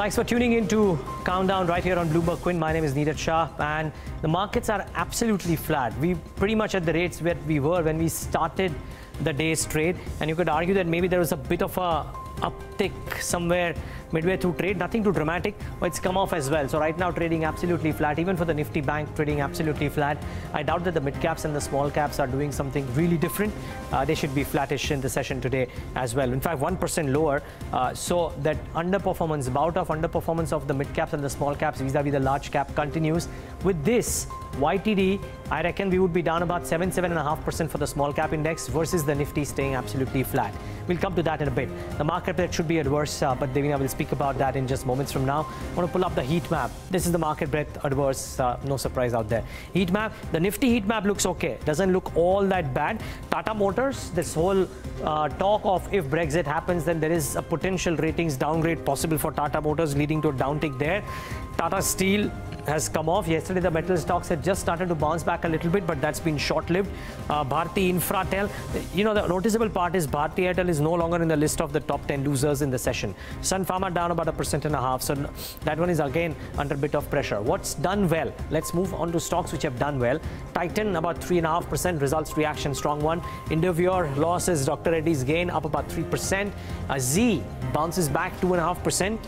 Thanks for tuning in to Countdown right here on Bloomberg Quinn. My name is Shah, and the markets are absolutely flat. We pretty much at the rates where we were when we started the day's trade, and you could argue that maybe there was a bit of a uptick somewhere midway through trade, nothing too dramatic, but it's come off as well. So right now trading absolutely flat, even for the Nifty Bank trading absolutely flat. I doubt that the mid caps and the small caps are doing something really different. They should be flattish in the session today as well. In fact, 1% lower. So that underperformance, bout of underperformance of the mid caps and the small caps vis-a-vis the large cap continues. With this YTD, I reckon we would be down about 7.5% for the small cap index versus the Nifty staying absolutely flat. We'll come to that in a bit. The market breadth should be adverse, but Devina will speak about that in just moments from now. I want to pull up the heat map. This is the market breadth adverse, no surprise out there. Heat map, the Nifty heat map looks okay. Doesn't look all that bad. Tata Motors, this whole talk of if Brexit happens, then there is a potential ratings downgrade possible for Tata Motors, leading to a downtick there. Tata Steel has come off. Yesterday the metal stocks had just started to bounce back a little bit, but that's been short-lived. Bharti Infratel, you know, the noticeable part is Bharti Airtel is no longer in the list of the top 10 losers in the session. Sun Pharma down about 1.5%, so that one is again under a bit of pressure. What's done well? Let's move on to stocks which have done well. Titan about 3.5%, results reaction strong one. Indivior losses, Dr. Reddy's gain up about 3%. Z bounces back 2.5%.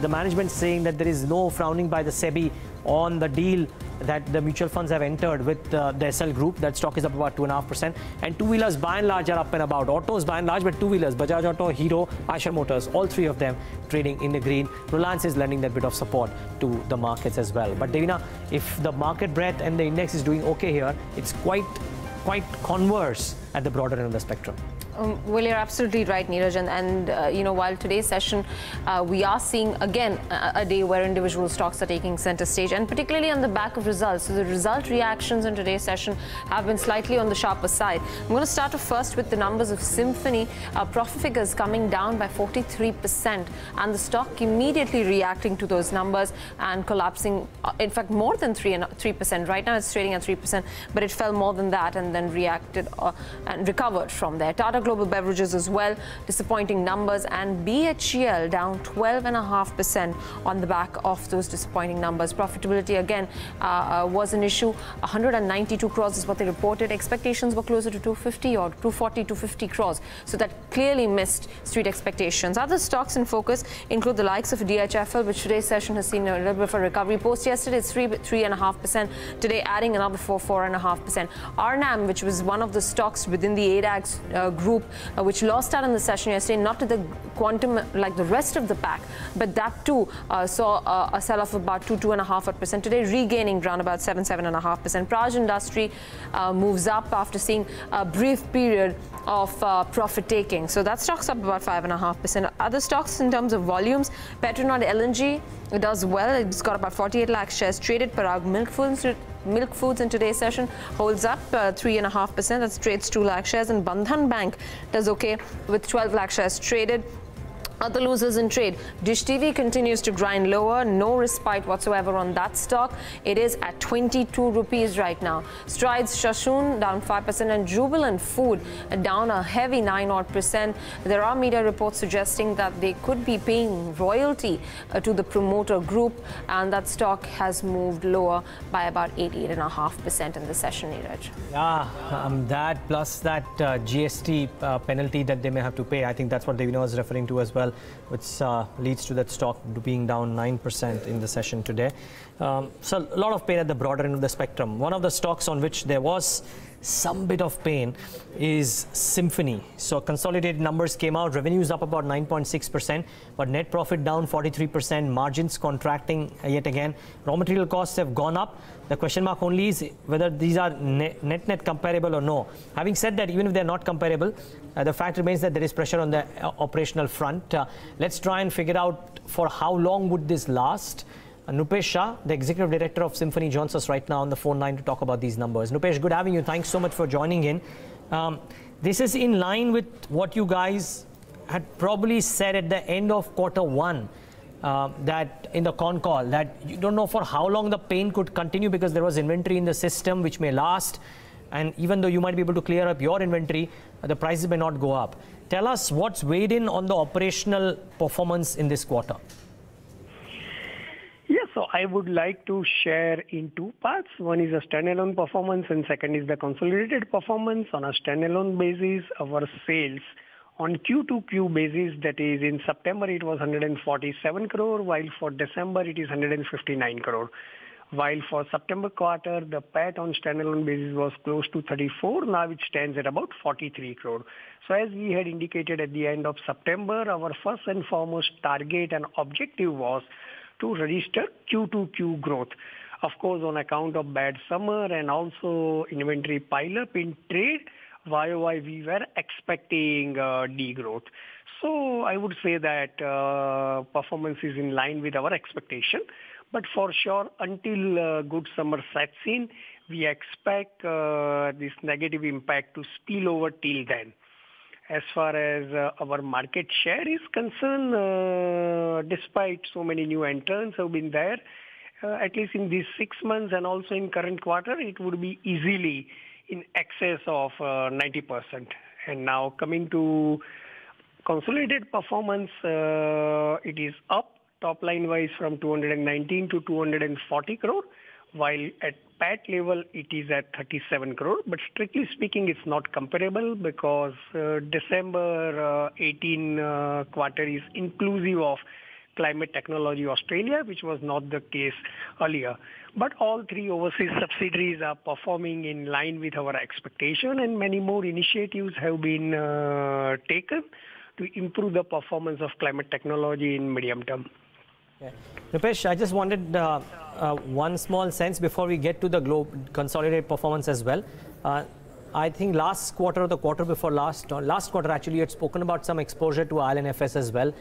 The management saying that there is no frowning by the SEBI on the deal that the mutual funds have entered with the SL group. That stock is up about 2.5%. And two-wheelers by and large are up and about. Autos by and large, but two-wheelers, Bajaj Auto, Hero, Eicher Motors, all three of them trading in the green. Reliance is lending that bit of support to the markets as well. But Devina, if the market breadth and the index is doing okay here, it's quite converse at the broader end of the spectrum. Well, you're absolutely right, Neeraj. And you know, while today's session, we are seeing again a day where individual stocks are taking center stage, and particularly on the back of results. So the result reactions in today's session have been slightly on the sharper side. I'm going to start off first with the numbers of Symphony. Profit figures coming down by 43%, and the stock immediately reacting to those numbers and collapsing. In fact, more than 3%. Right now, it's trading at 3%, but it fell more than that and then reacted and recovered from there. Tata Global Beverages as well, disappointing numbers, and BHEL down 12.5% on the back of those disappointing numbers. Profitability again was an issue. 192 crores is what they reported. Expectations were closer to 250 or 240 to 50 crores. So that clearly missed street expectations. Other stocks in focus include the likes of DHFL, which today's session has seen a little bit of a recovery. Post yesterday, it's 3.5%. Today, adding another 4.5%. RNAM, which was one of the stocks within the ADAX group, which lost out in the session yesterday, not to the quantum like the rest of the pack, but that too saw a sell-off of about 2.5%. Today, regaining around about 7.5%. Praj Industry moves up after seeing a brief period of profit taking. So that stock's up about 5.5%. Other stocks in terms of volumes, Petronod LNG, it does well. It's got about 48 lakh shares traded. Parag Milk Foods in today's session holds up 3.5%. That trades 2 lakh shares. And Bandhan Bank does okay with 12 lakh shares traded. Other losers in trade, Dish TV continues to grind lower, no respite whatsoever on that stock. It is at 22 rupees right now. Strides Shashun down 5%, and Jubilant Food down a heavy 9% There are media reports suggesting that they could be paying royalty to the promoter group, and that stock has moved lower by about 8.5% in the session, Neeraj. Yeah, that plus that GST penalty that they may have to pay. I think that's what Devina was referring to as well, which leads to that stock being down 9% in the session today. So a lot of pain at the broader end of the spectrum. One of the stocks on which there was some bit of pain is Symphony. So consolidated numbers came out, revenues up about 9.6%, but net profit down 43%, margins contracting yet again. Raw material costs have gone up. The question mark only is whether these are net comparable or no. Having said that, even if they're not comparable, the fact remains that there is pressure on the operational front. Let's try and figure out for how long would this last. Nrupesh Shah, the Executive Director of Symphony, joins us right now on the phone line to talk about these numbers. Nrupesh, good having you. Thanks so much for joining in. This is in line with what you guys had probably said at the end of Q1, that in the con call, that you don't know for how long the pain could continue because there was inventory in the system which may last. And even though you might be able to clear up your inventory, the prices may not go up. Tell us what's weighed in on the operational performance in this quarter. So I would like to share in two parts. One is a standalone performance and second is the consolidated performance. On a standalone basis, our sales on Q2Q basis, that is in September it was 147 crore, while for December it is 159 crore. While for September quarter, the PAT on standalone basis was close to 34. Now it stands at about 43 crore. So as we had indicated at the end of September, our first and foremost target and objective was to register Q2Q growth. Of course, on account of bad summer and also inventory pile-up in trade, YOY we were expecting degrowth. So I would say that performance is in line with our expectation. But for sure, until good summer sets in, we expect this negative impact to spill over till then. As far as our market share is concerned, despite so many new entrants have been there, at least in these 6 months and also in current quarter, it would be easily in excess of 90%. And now coming to consolidated performance, it is up top line wise from 219 to 240 crore, while at PAT level it is at 37 crore. But strictly speaking, it's not comparable because December 18 quarter is inclusive of Climate Technology Australia, which was not the case earlier. But all three overseas subsidiaries are performing in line with our expectation, and many more initiatives have been taken to improve the performance of Climate Technology in medium term. Okay. Nrupesh, I just wanted one small sense before we get to the consolidated performance as well. I think last quarter or the quarter before last quarter actually you had spoken about some exposure to IL&FS as well.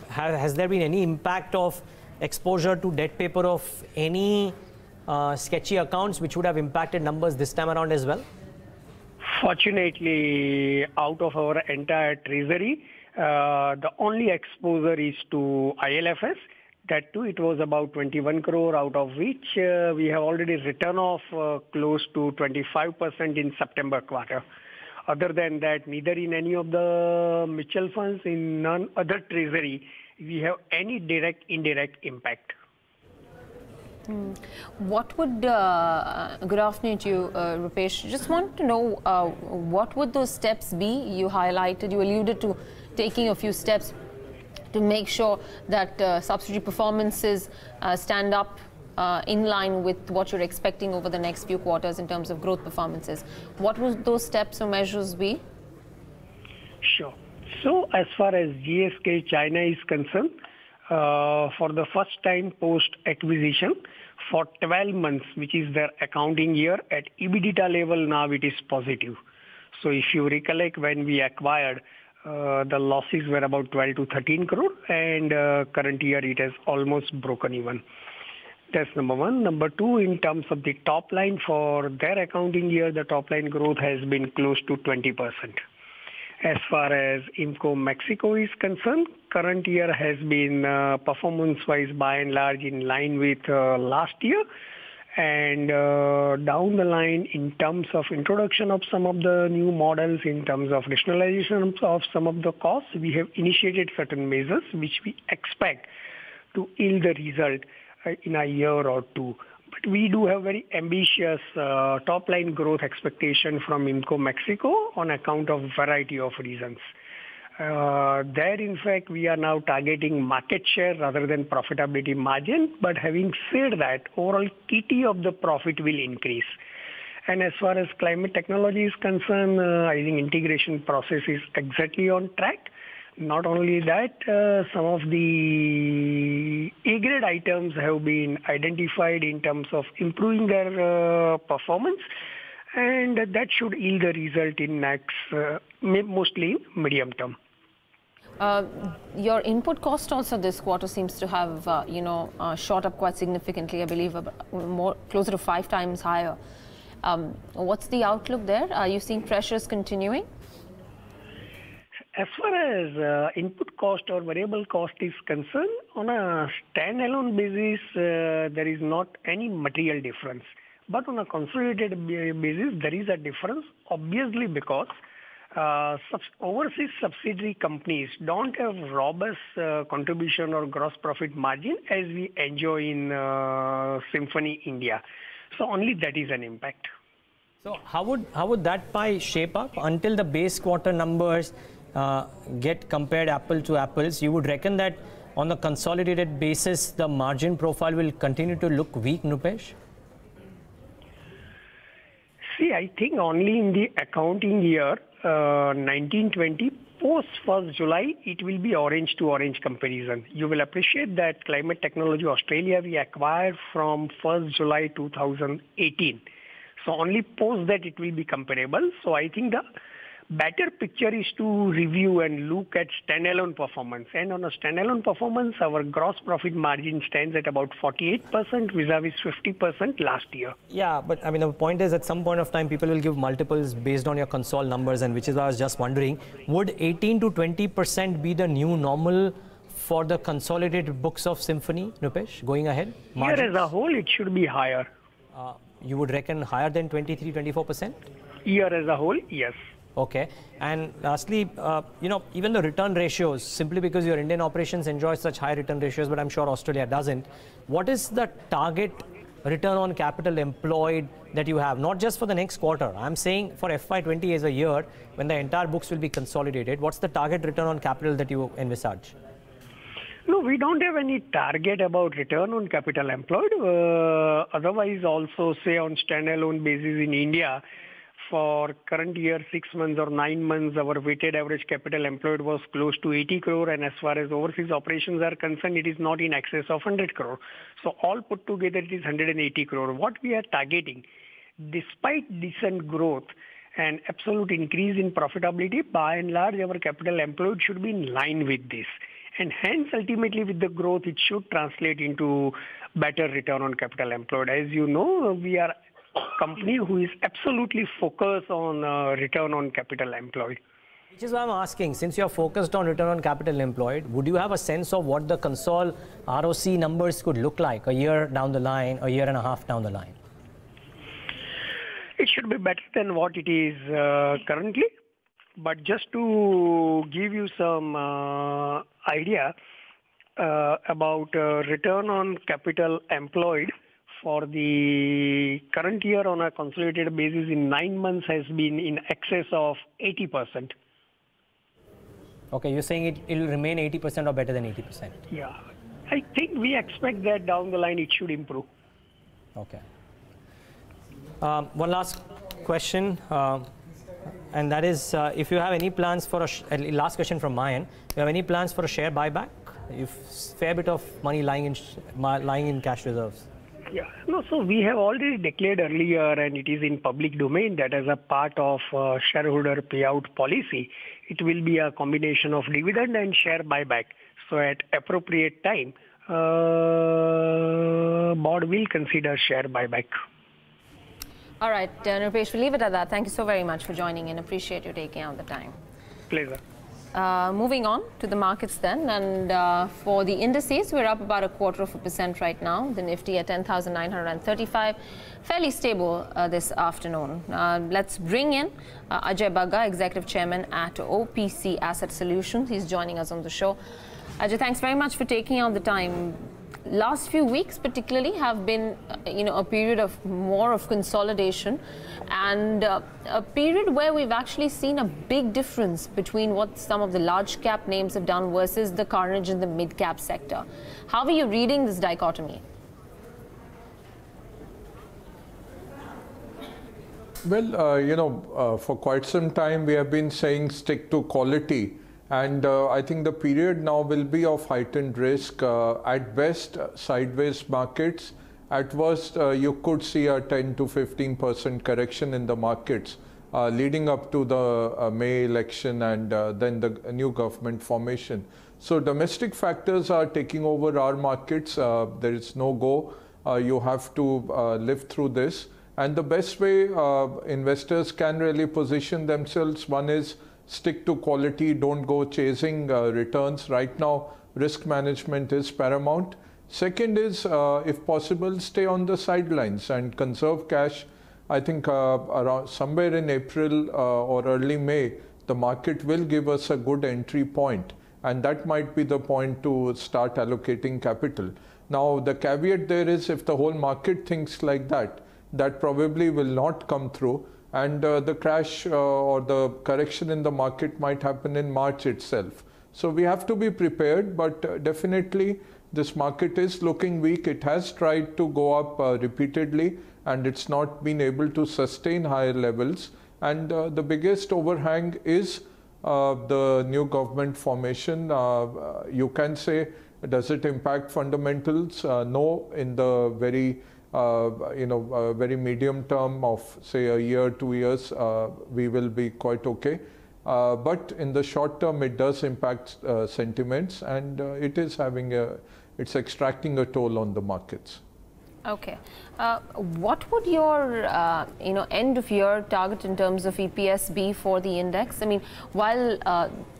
Has there been any impact of exposure to debt paper of any sketchy accounts which would have impacted numbers this time around as well? Fortunately, out of our entire treasury, the only exposure is to IL&FS. That too, it was about 21 crore, out of which we have already written off close to 25% in September quarter. Other than that, neither in any of the mutual funds, in none other treasury, we have any direct, indirect impact. What would, good afternoon to you, Nrupesh. Just want to know what would those steps be? You highlighted, you alluded to taking a few steps to make sure that subsidiary performances stand up in line with what you're expecting over the next few quarters in terms of growth performances. What would those steps or measures be? Sure. So as far as GSK China is concerned, for the first time post-acquisition, for 12 months, which is their accounting year, at EBITDA level now it is positive. So if you recollect, when we acquired, the losses were about 12 to 13 crore, and current year it has almost broken even. That's number one. Number two, in terms of the top line for their accounting year, the top line growth has been close to 20%. As far as IMCO Mexico is concerned, current year has been performance-wise by and large in line with last year. And down the line, in terms of introduction of some of the new models, in terms of rationalization of some of the costs, we have initiated certain measures which we expect to yield the result in a year or two. But we do have very ambitious top-line growth expectation from IMCO Mexico on account of variety of reasons. There, in fact, we are now targeting market share rather than profitability margin. But having said that, overall KT of the profit will increase. And as far as Climate Technology is concerned, I think integration process is exactly on track. Not only that, some of the A-grade items have been identified in terms of improving their performance, and that should yield the result in next, mostly medium term. Your input cost also this quarter seems to have, shot up quite significantly, I believe, closer to 5 times higher. What's the outlook there? Are you seeing pressures continuing? As far as input cost or variable cost is concerned, on a standalone basis, there is not any material difference. But on a consolidated basis, there is a difference, obviously because overseas subsidiary companies don't have robust contribution or gross profit margin as we enjoy in Symphony India. So only that is an impact. So how would that pie shape up until the base quarter numbers get compared apple to apples? You would reckon that on a consolidated basis, the margin profile will continue to look weak, Nrupesh? See, I think only in the accounting year 1920, post 1st July, it will be orange to orange comparison. You will appreciate that Climate Technology Australia we acquired from 1st July 2018. So only post that it will be comparable. So I think the better picture is to review and look at standalone performance. And on a standalone performance, our gross profit margin stands at about 48% vis-a-vis 50% last year. Yeah, but I mean, the point is at some point of time, people will give multiples based on your console numbers, and which is why I was just wondering, would 18 to 20% be the new normal for the consolidated books of Symphony, Nrupesh, going ahead? Margins? Year as a whole, it should be higher. You would reckon higher than 23, 24%? Year as a whole, yes. Okay. And lastly, even the return ratios, simply because your Indian operations enjoy such high return ratios, but I'm sure Australia doesn't. What is the target return on capital employed that you have? Not just for the next quarter. I'm saying for FY20 as a year, when the entire books will be consolidated, what's the target return on capital that you envisage? No, we don't have any target about return on capital employed. Otherwise, also say on standalone basis in India, for current year, 6 months or 9 months, our weighted average capital employed was close to 80 crore. And as far as overseas operations are concerned, it is not in excess of 100 crore. So all put together, it is 180 crore. What we are targeting, despite decent growth and absolute increase in profitability, by and large, our capital employed should be in line with this. And hence, ultimately, with the growth, it should translate into better return on capital employed. As you know, we are a company who is absolutely focused on return on capital employed. Which is why I'm asking, since you're focused on return on capital employed, would you have a sense of what the console ROC numbers could look like a year down the line, a year and a half down the line? It should be better than what it is currently. But just to give you some idea about return on capital employed for the current year on a consolidated basis in 9 months has been in excess of 80%. Okay, you're saying it will remain 80% or better than 80%? Yeah, I think we expect that down the line it should improve. Okay. One last question. And that is, if you have any plans for last question from my end, you have any plans for a share buyback? You've fair bit of money lying in cash reserves. Yeah, no. So we have already declared earlier, and it is in public domain, that as a part of shareholder payout policy, it will be a combination of dividend and share buyback. So at appropriate time, board will consider share buyback. All right, Nrupesh, we'll leave it at that. Thank you so very much for joining in. Appreciate you taking out the time. Pleasure. Moving on to the markets then, and for the indices, we're up about 0.25% right now. The Nifty at 10,935, fairly stable this afternoon. Let's bring in Ajay Bagga, Executive Chairman at OPC Asset Solutions. He's joining us on the show. Ajay, thanks very much for taking out the time. Last few weeks particularly have been, a period of more of consolidation, and a period where we've actually seen a big difference between what some of the large cap names have done versus the carnage in the mid cap sector. How are you reading this dichotomy? Well, for quite some time we have been saying stick to quality. And I think the period now will be of heightened risk. At best, sideways markets. At worst, you could see a 10 to 15% correction in the markets leading up to the May election and then the new government formation. So domestic factors are taking over our markets. There is no go. You have to live through this. And the best way investors can really position themselves, one is stick to quality, don't go chasing returns. Right now, risk management is paramount. Second is, if possible, stay on the sidelines and conserve cash. I think around somewhere in April or early May, the market will give us a good entry point, and that might be the point to start allocating capital. Now, the caveat there is if the whole market thinks like that, that probably will not come through, and the crash or the correction in the market might happen in March itself. So we have to be prepared, but definitely this market is looking weak. It has tried to go up repeatedly, and it's not been able to sustain higher levels. And the biggest overhang is the new government formation. You can say, does it impact fundamentals? No, in the very very medium term of say a year, 2 years, we will be quite okay. But in the short term, it does impact sentiments, and it's extracting a toll on the markets. Okay. What would your end of year target in terms of EPS be for the index? I mean, while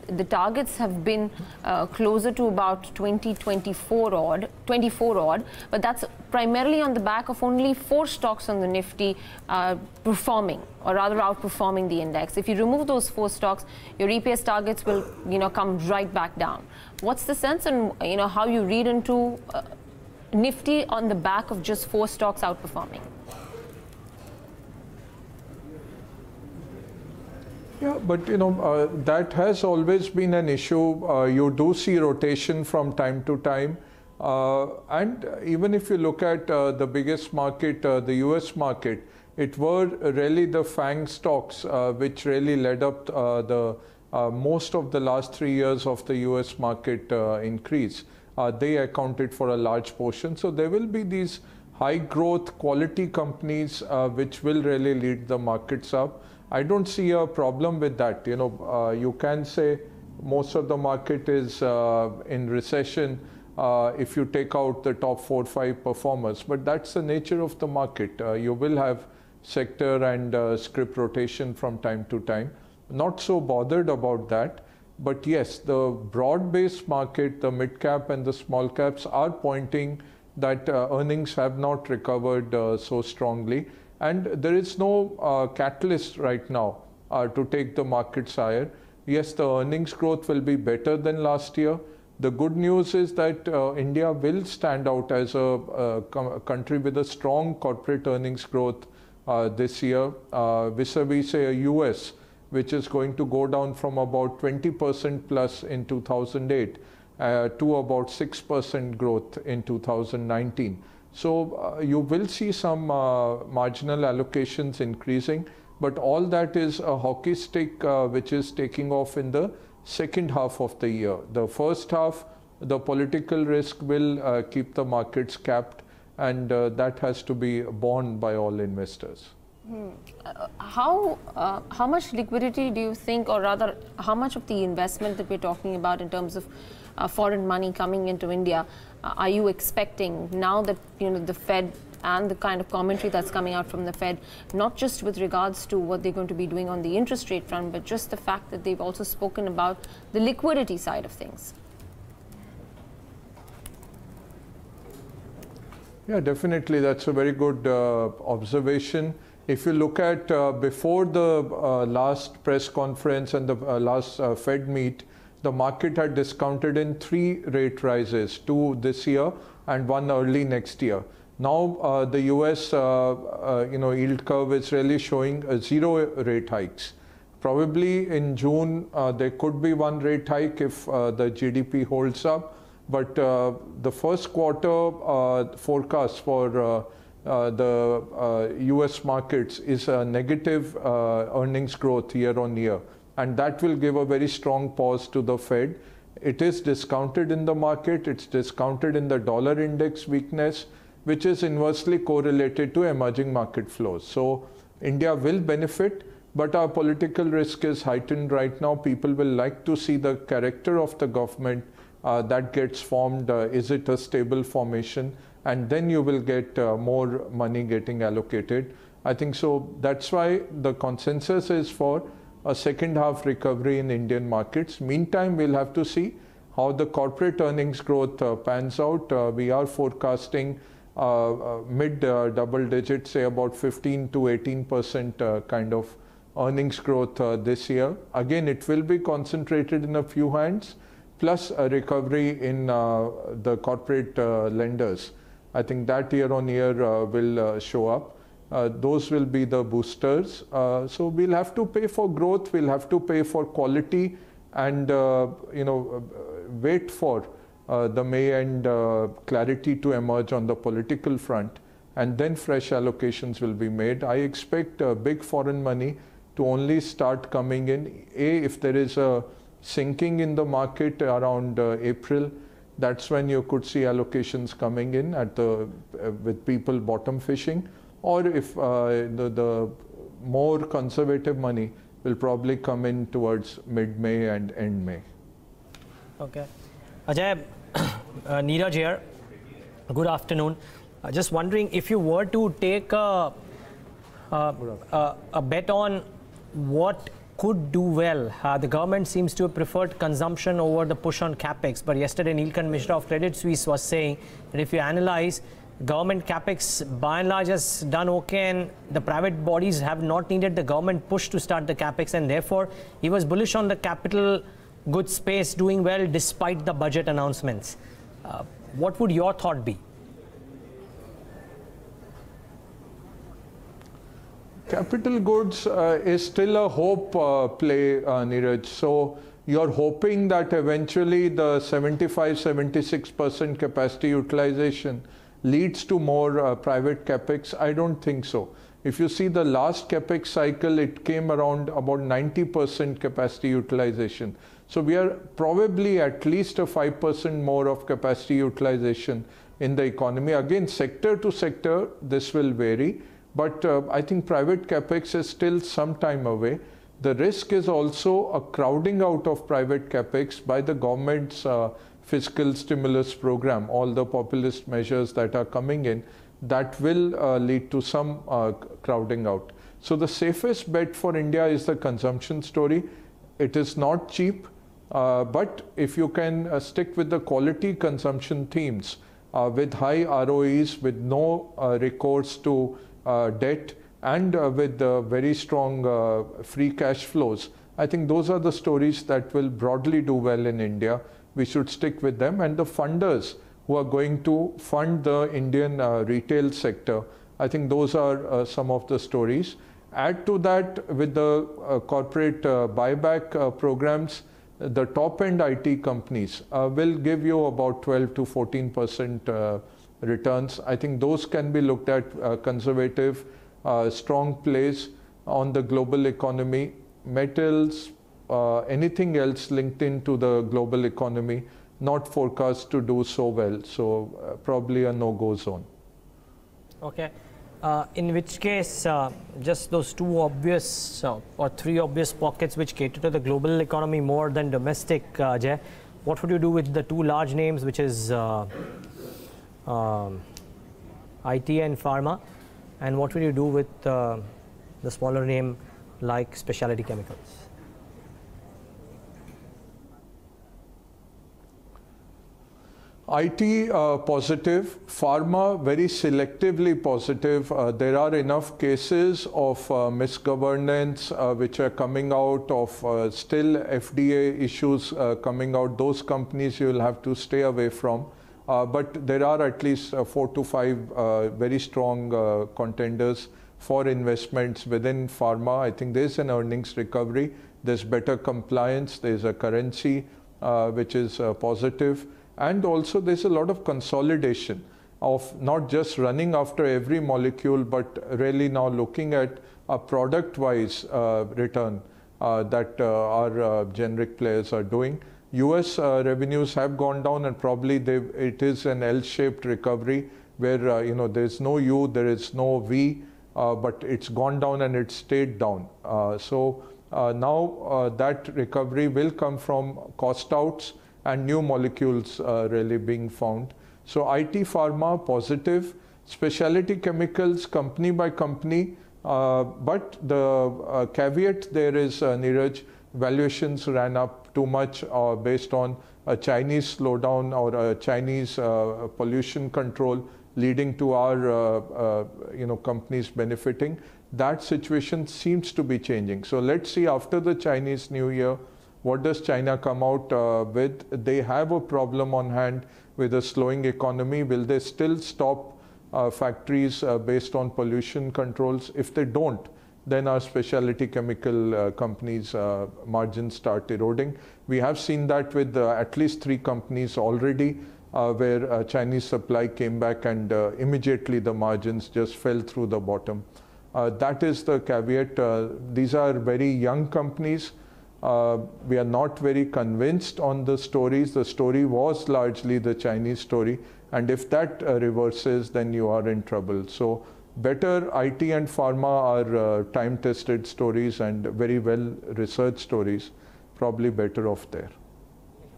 the targets have been closer to about 24 odd, but that's primarily on the back of only 4 stocks on the Nifty performing, or rather outperforming the index. If you remove those 4 stocks, your EPS targets will come right back down. What's the sense, and how you read into Nifty on the back of just 4 stocks outperforming? Yeah, but that has always been an issue. You do see rotation from time to time, and even if you look at the biggest market, the US market, it were really the FANG stocks which really led up the most of the last 3 years of the US market increase. They accounted for a large portion. So there will be these high growth quality companies which will really lead the markets up. I don't see a problem with that. You can say most of the market is in recession if you take out the top 4 or 5 performers, but that's the nature of the market. You will have sector and scrip rotation from time to time. Not so bothered about that. But yes, the broad-based market, the mid-cap and the small caps are pointing that earnings have not recovered so strongly. And there is no catalyst right now to take the markets higher. Yes, the earnings growth will be better than last year. The good news is that India will stand out as a country with a strong corporate earnings growth this year, vis-a-vis say a US, which is going to go down from about 20% plus in 2008 to about 6% growth in 2019. So you will see some marginal allocations increasing, but all that is a hockey stick which is taking off in the second half of the year. The first half, the political risk will keep the markets capped, and that has to be borne by all investors. How much liquidity do you think, or rather how much of the investment that we're talking about in terms of foreign money coming into India are you expecting now that the Fed and the kind of commentary that's coming out from the Fed, not just with regards to what they're going to be doing on the interest rate front, but just the fact that they've also spoken about the liquidity side of things? Yeah, definitely. That's a very good observation. If you look at before the last press conference and the last Fed meet, the market had discounted in 3 rate rises, 2 this year and 1 early next year. Now the US yield curve is really showing 0 rate hikes. Probably in June there could be 1 rate hike if the GDP holds up, but the first quarter forecast for the US markets is a negative earnings growth year on year, and that will give a very strong pause to the Fed. It is discounted in the market, it's discounted in the dollar index weakness, which is inversely correlated to emerging market flows. So India will benefit, but our political risk is heightened right now. People will like to see the character of the government that gets formed. Is it a stable formation? And then you will get more money getting allocated. I think so. That's why the consensus is for a second half recovery in Indian markets. Meantime, we'll have to see how the corporate earnings growth pans out. We are forecasting mid double digits, say about 15 to 18% kind of earnings growth this year. Again, it will be concentrated in a few hands, plus a recovery in the corporate lenders. I think that year on year will show up. Those will be the boosters. So we'll have to pay for growth, we'll have to pay for quality, and wait for the May end clarity to emerge on the political front, and then fresh allocations will be made. I expect big foreign money to only start coming in, if there is a sinking in the market around April. That's when you could see allocations coming in at with people bottom fishing, or if the more conservative money will probably come in towards mid-May and end May. Okay. Ajay, Neeraj here. Good afternoon. Just wondering if you were to take a bet on what could do well. The government seems to have preferred consumption over the push on capex. But yesterday, Neelkanth Mishra of Credit Suisse was saying that if you analyze, government capex by and large has done okay, and the private bodies have not needed the government push to start the capex, and therefore he was bullish on the capital goods space doing well despite the budget announcements. What would your thought be? Capital goods is still a hope play, Neeraj. So you're hoping that eventually the 75-76% capacity utilization leads to more private capex. I don't think so. If you see the last capex cycle, it came around about 90% capacity utilization. So we are probably at least a 5% more of capacity utilization in the economy. Again, sector to sector, this will vary. But I think private capex is still some time away. The risk is also a crowding out of private capex by the government's fiscal stimulus program, all the populist measures that are coming in, that will lead to some crowding out. So the safest bet for India is the consumption story. It is not cheap, but if you can stick with the quality consumption themes with high ROEs, with no recourse to debt, and with very strong free cash flows, I think those are the stories that will broadly do well in India. We should stick with them. And the funders who are going to fund the Indian retail sector, I think those are some of the stories. Add to that, with the corporate buyback programs, the top-end IT companies will give you about 12 to 14% returns. I think those can be looked at conservative, strong plays on the global economy. Metals, anything else linked into the global economy, not forecast to do so well. So probably a no-go zone. Okay. In which case, just those two obvious or three obvious pockets which cater to the global economy more than domestic, Jay, what would you do with the two large names, which is IT and pharma, and what will you do with the smaller name like specialty chemicals? IT positive, pharma very selectively positive. There are enough cases of misgovernance which are coming out, of still FDA issues coming out. Those companies you will have to stay away from. But there are at least 4 to 5 very strong contenders for investments within pharma. I think there's an earnings recovery, there's better compliance, there's a currency which is positive, and also there's a lot of consolidation of not just running after every molecule, but really now looking at a product-wise return that our generic players are doing. US revenues have gone down, and probably it is an L-shaped recovery where there is no U, there is no V, but it's gone down and it stayed down. So now that recovery will come from cost outs and new molecules really being found. So IT pharma positive, specialty chemicals company by company, but the caveat there is, Neeraj, valuations ran up too much based on a Chinese slowdown or a Chinese pollution control leading to our companies benefiting. That situation seems to be changing. So let's see after the Chinese New Year, what does China come out with? They have a problem on hand with a slowing economy. Will they still stop factories based on pollution controls? If they don't, then our specialty chemical companies' margins start eroding. We have seen that with at least 3 companies already, where Chinese supply came back and immediately the margins just fell through the bottom. That is the caveat. These are very young companies. We are not very convinced on the stories. The story was largely the Chinese story, and if that reverses, then you are in trouble. So better IT and pharma are time-tested stories and very well-researched stories, probably better off there.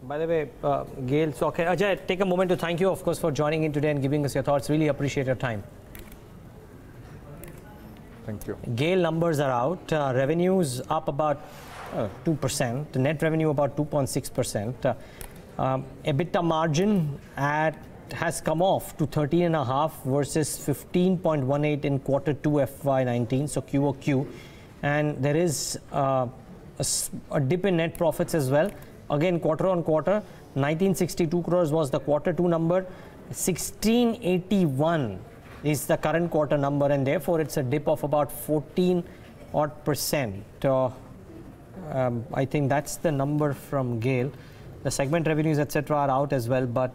By the way, Gail, so okay, Ajay, take a moment to thank you, of course, for joining in today and giving us your thoughts. Really appreciate your time. Thank you. Gail numbers are out. Revenues up about 2%. The net revenue about 2.6%. EBITDA margin has come off to 13.5 versus 15.18 in quarter 2 FY19, so QOQ. And there is a dip in net profits as well. Again, quarter on quarter, 1962 crores was the quarter 2 number. 1681 is the current quarter number, and therefore it's a dip of about 14% I think that's the number from Gail. The segment revenues, etc., are out as well, but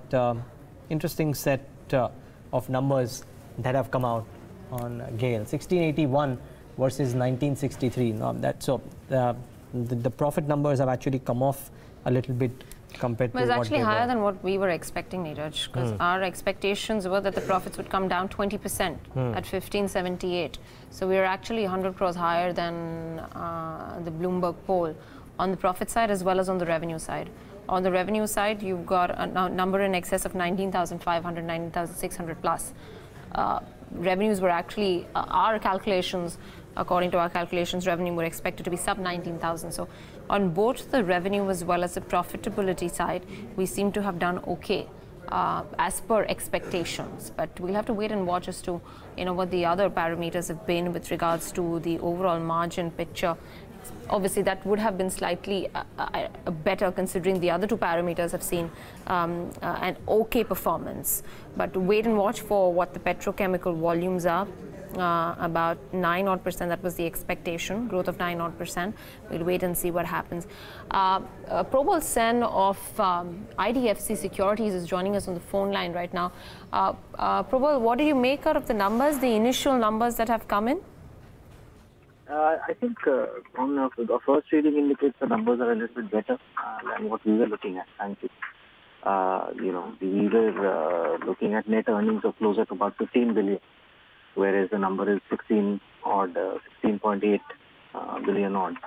interesting set of numbers that have come out on Gail. 1681 versus 1963. The profit numbers have actually come off a little bit compared to what they were. It's actually higher than what we were expecting, Neeraj, because our expectations were that the profits would come down 20% at 1578. So we are actually 100 crores higher than the Bloomberg poll on the profit side as well as on the revenue side. On the revenue side, you've got a number in excess of 19,500, 19,600 plus. Revenues were actually, our calculations, according to our calculations, revenue were expected to be sub 19,000. So on both the revenue as well as the profitability side, we seem to have done okay as per expectations. But we'll have to wait and watch as to what the other parameters have been with regards to the overall margin picture. Obviously, that would have been slightly better considering the other 2 parameters have seen an okay performance. But wait and watch for what the petrochemical volumes are. About 9% that was the expectation, growth of 9%. We'll wait and see what happens. Probal Sen of IDFC Securities is joining us on the phone line right now. Probal, what do you make out of the numbers, the initial numbers that have come in? I think on the first reading indicates the numbers are a little bit better than what we were looking at. Thank you. We were looking at net earnings of closer to about 15 billion, whereas the number is 16.8 billion odd,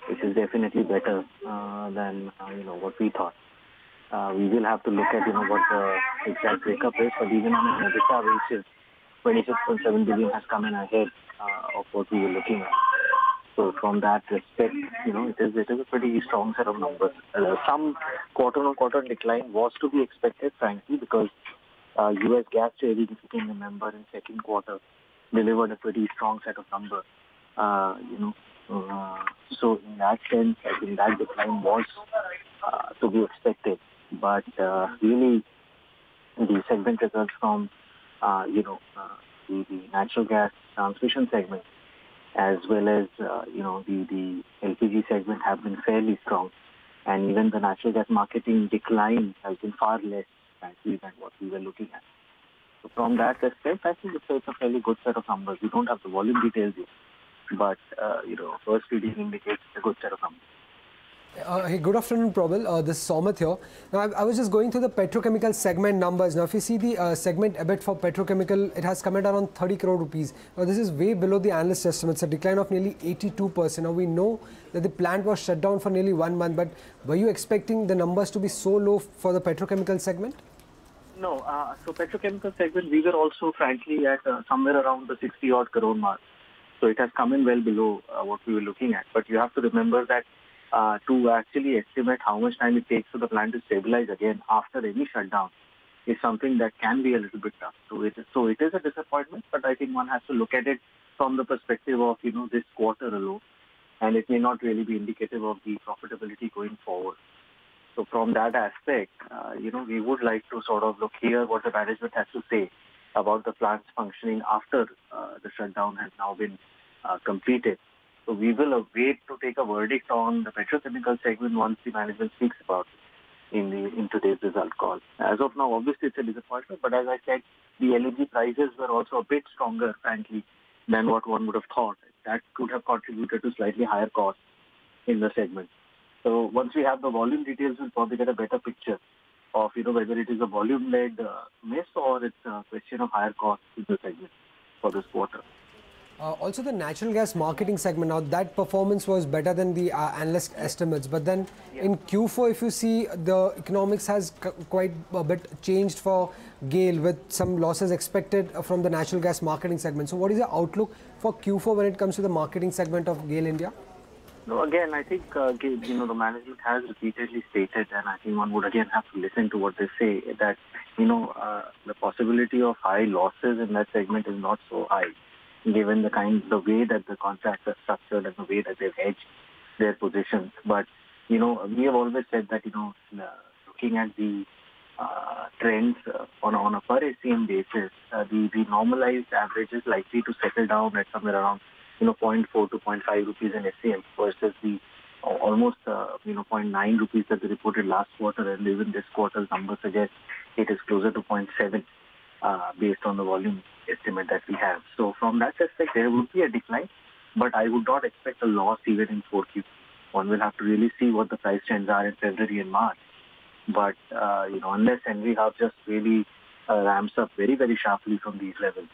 which is definitely better than what we thought. We will have to look at what the exact breakup is, but even on an EBITDA basis, 26.7 billion has come in ahead of what we were looking at. So from that respect, it is a pretty strong set of numbers. Some quarter-on-quarter decline was to be expected, frankly, because U.S. gas trading, if you can remember, in second quarter delivered a pretty strong set of numbers. So in that sense, I think that decline was to be expected. But really, the segment results from the natural gas transmission segment, as well as the LPG segment, have been fairly strong, and even the natural gas marketing decline has been far less, frankly, than what we were looking at. So from that respect, I think it's a fairly good set of numbers. We don't have the volume details yet, but first reading indicates a good set of numbers. Hey, good afternoon, Probal. This is Somat here. Now, I was just going through the petrochemical segment numbers. Now, if you see the segment EBIT for petrochemical, it has come at around 30 crore rupees. Now, this is way below the analyst estimates, a decline of nearly 82%. Now, we know that the plant was shut down for nearly 1 month, but were you expecting the numbers to be so low for the petrochemical segment? No. So petrochemical segment, we were also, frankly, at somewhere around the 60-odd crore mark. So it has come in well below what we were looking at. But you have to remember that to actually estimate how much time it takes for the plant to stabilize again after any shutdown is something that can be a little bit tough. So it is a disappointment, but I think one has to look at it from the perspective of, this quarter alone, and it may not really be indicative of the profitability going forward. So from that aspect, we would like to sort of look here what the management has to say about the plant's functioning after the shutdown has now been completed. So we will wait to take a verdict on the petrochemical segment once the management speaks about it in today's result call. As of now, obviously it's a disappointment, but as I said, the LNG prices were also a bit stronger, frankly, than what one would have thought. That could have contributed to slightly higher costs in the segment. So once we have the volume details, we'll probably get a better picture of, whether it is a volume-led miss or it's a question of higher costs in the segment for this quarter. Also, the natural gas marketing segment, now that performance was better than the analyst estimates. But then in Q4, if you see, the economics has quite a bit changed for Gail with some losses expected from the natural gas marketing segment. So what is the outlook for Q4 when it comes to the marketing segment of Gail India? No, again, I think, the management has repeatedly stated, and I think one would again have to listen to what they say, that, the possibility of high losses in that segment is not so high, given the way that the contracts are structured and the way that they've hedged their positions. But, we have always said that, looking at the trends on a per SCM basis, the normalized average is likely to settle down at somewhere around 0.4 to 0.5 rupees in SCM versus the almost 0.9 rupees that they reported last quarter, and even this quarter's number suggests it is closer to 0.7 based on the volume estimate that we have. So from that aspect, there would be a decline, but I would not expect a loss even in 4Q. One will have to really see what the price trends are in February and March. But, unless Henry Hub just really ramps up very, very sharply from these levels,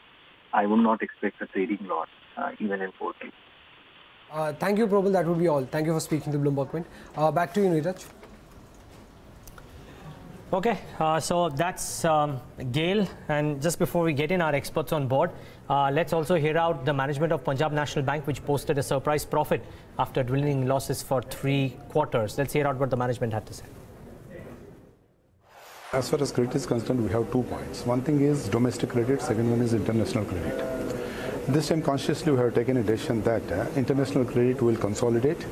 I would not expect a trading loss even in 4Q. Thank you, Prabhakar. That would be all. Thank you for speaking to Bloomberg Quint. Back to you, Neeraj. Okay, so that's Gail. And just before we get in our experts on board, let's also hear out the management of Punjab National Bank, which posted a surprise profit after dwindling losses for 3 quarters. Let's hear out what the management had to say. As far as credit is concerned, we have 2 points. One thing is domestic credit, second one is international credit. This time consciously we have taken a decision that international credit will consolidate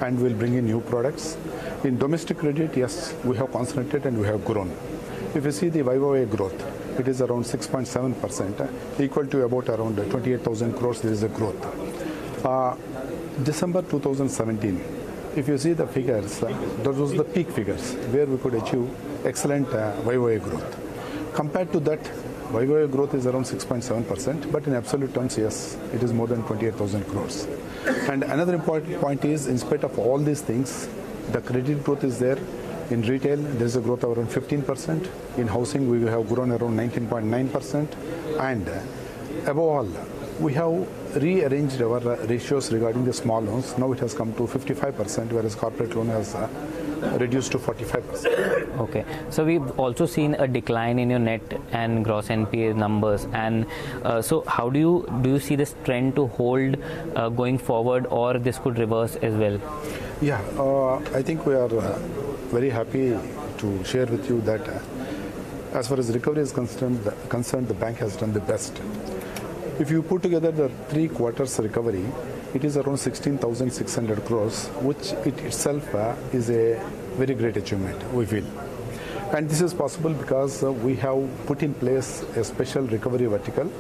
and will bring in new products. In domestic credit, yes, we have concentrated and we have grown. If you see the YOY growth, it is around 6.7%, equal to about around 28,000 crores, there is a growth. December 2017, if you see the figures, those was the peak figures where we could achieve excellent YOY growth. Compared to that, YOY growth is around 6.7%, but in absolute terms, yes, it is more than 28,000 crores. And another important point is, in spite of all these things, the credit growth is there. In retail, there is a growth of around 15%. In housing, we have grown around 19.9%. And above all, we have rearranged our ratios regarding the small loans. Now it has come to 55%, whereas corporate loan has reduced to 45%. Okay, so we've also seen a decline in your net and gross NPA numbers, and so how do you see this trend to hold going forward, or this could reverse as well? Yeah, I think we are very happy to share with you that as far as recovery is concerned, the bank has done the best. If you put together the 3 quarters recovery, it is around 16,600 crores, which it itself is a very great achievement, we feel. And this is possible because we have put in place a special recovery vertical,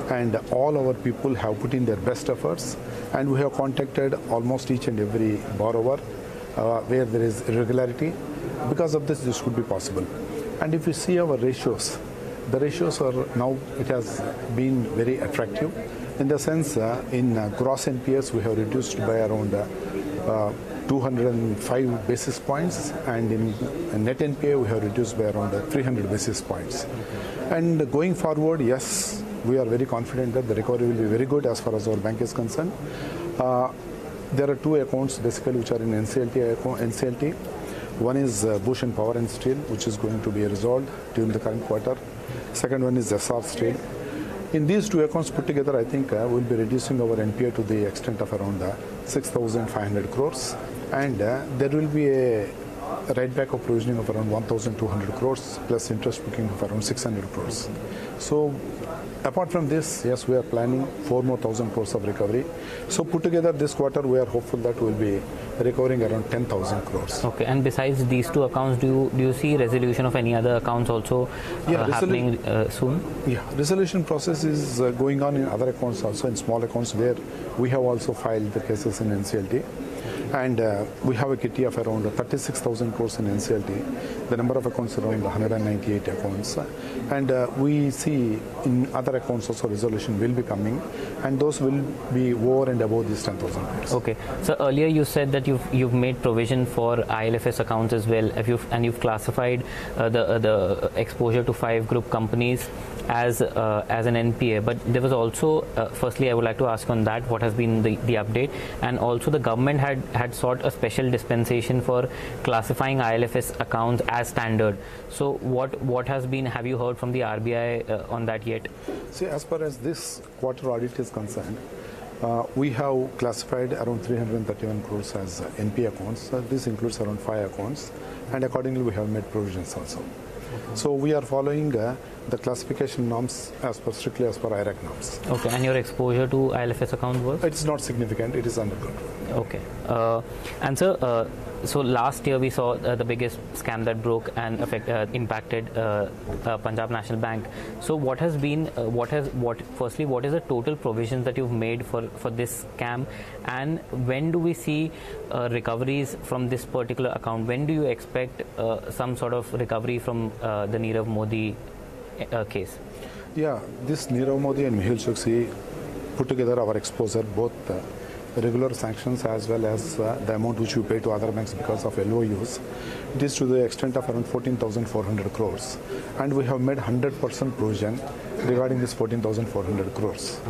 and all our people have put in their best efforts, and we have contacted almost each and every borrower where there is irregularity. Because of this could be possible. And if you see our ratios, the ratios are now, it has been very attractive. In the sense, in gross NPS, we have reduced by around 205 basis points, and in net NPA, we have reduced by around 300 basis points. And going forward, yes, we are very confident that the recovery will be very good as far as our bank is concerned. There are 2 accounts basically which are in NCLT. One is Bhushan Power and Steel, which is going to be resolved during the current quarter. Second one is SR Steel. In these 2 accounts put together, I think we'll be reducing our NPA to the extent of around 6,500 crores. And there will be a write-back of provisioning of around 1,200 crores plus interest booking of around 600 crores. So apart from this, yes, we are planning 4 more thousand crores of recovery. So put together this quarter, we are hopeful that we will be recovering around 10,000 crores. Okay, and besides these two accounts, do you see resolution of any other accounts also happening soon? Yeah, resolution process is going on in other accounts also, in small accounts where we have also filed the cases in NCLT. And we have a kitty of around 36,000 crores in NCLT. The number of accounts around 198 accounts. And we see in other accounts also resolution will be coming, and those will be over and above these 10,000 crores. Okay. So earlier you said that you've made provision for ILFS accounts as well, you've classified the exposure to 5 group companies as an NPA. But there was also, firstly, I would like to ask on that, what has been the update, and also the government had sought a special dispensation for classifying ILFS accounts as standard. So what has been, have you heard from the RBI on that yet? See, as far as this quarter audit is concerned, we have classified around 331 crores as NP accounts. This includes around 5 accounts, and accordingly we have made provisions also. So we are following the classification norms strictly as per IRAC norms. Okay, and your exposure to ILFS account was? It's not significant, it is under control. Okay. And sir, so last year we saw the biggest scam that broke and impacted Punjab National Bank. So what has been, firstly, what is the total provisions that you've made for this scam, and when do we see recoveries from this particular account? When do you expect some sort of recovery from the Nirav Modi case? Yeah, this Nirav Modi and Mehul Choksi put together our exposure, both regular sanctions as well as the amount which we pay to other banks because of LOUs. It is to the extent of around 14,400 crores. And we have made 100% provision regarding this 14,400 crores.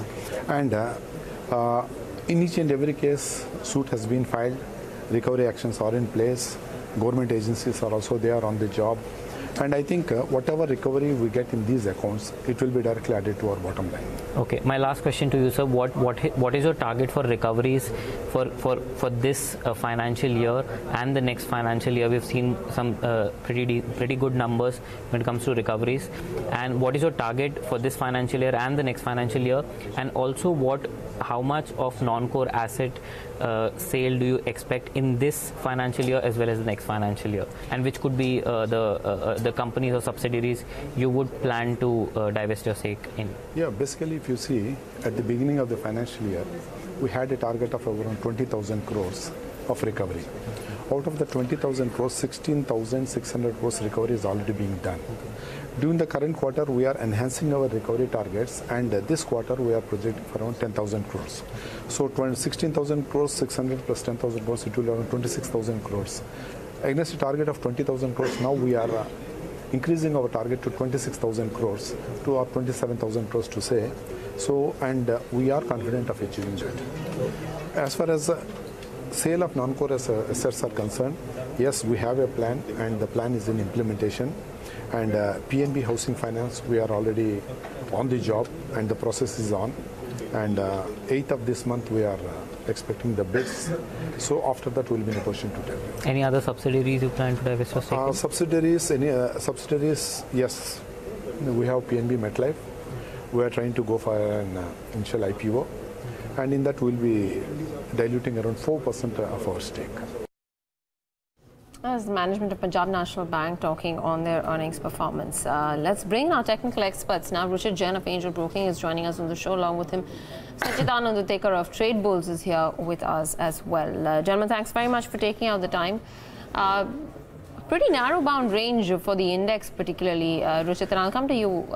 And in each and every case, suit has been filed, recovery actions are in place, government agencies are also there on the job. And I think whatever recovery we get in these accounts, it will be directly added to our bottom line. Okay. My last question to you, sir. What is your target for recoveries for this financial year and the next financial year? We've seen some pretty good numbers when it comes to recoveries. And what is your target for this financial year and the next financial year? And also, how much of non-core asset sale do you expect in this financial year as well as the next financial year? And which could be the companies or subsidiaries you would plan to divest your stake in? Yeah, basically if you see, at the beginning of the financial year, we had a target of around 20,000 crores of recovery. Out of the 20,000 crores, 16,600 crores recovery is already being done. During the current quarter, we are enhancing our recovery targets, and this quarter we are projecting for around 10,000 crores. So 16,000 crores, 600 plus 10,000 crores, it will be around 26,000 crores. Against a target of 20,000 crores, now we are increasing our target to 26,000 crores to our 27,000 crores to say. So, and we are confident of achieving that. As far as sale of non-core assets are concerned, yes, we have a plan, and the plan is in implementation. And PNB Housing Finance, we are already on the job, and the process is on. And 8th of this month, we are expecting the bids. So after that, we'll be in a position to tell you. Any other subsidiaries you plan to divest your stake in? Subsidiaries, yes. We have PNB MetLife. We are trying to go for an initial IPO. And in that, we'll be diluting around 4% of our stake. As the management of Punjab National Bank talking on their earnings performance. Let's bring in our technical experts now. Ruchit, Jain of Angel Broking is joining us on the show. Along with him, Sacchitanand, Uttekar of Tradebulls is here with us as well. Gentlemen, thanks very much for taking out the time. Pretty narrow bound range for the index particularly. Ruchit, and I'll come to you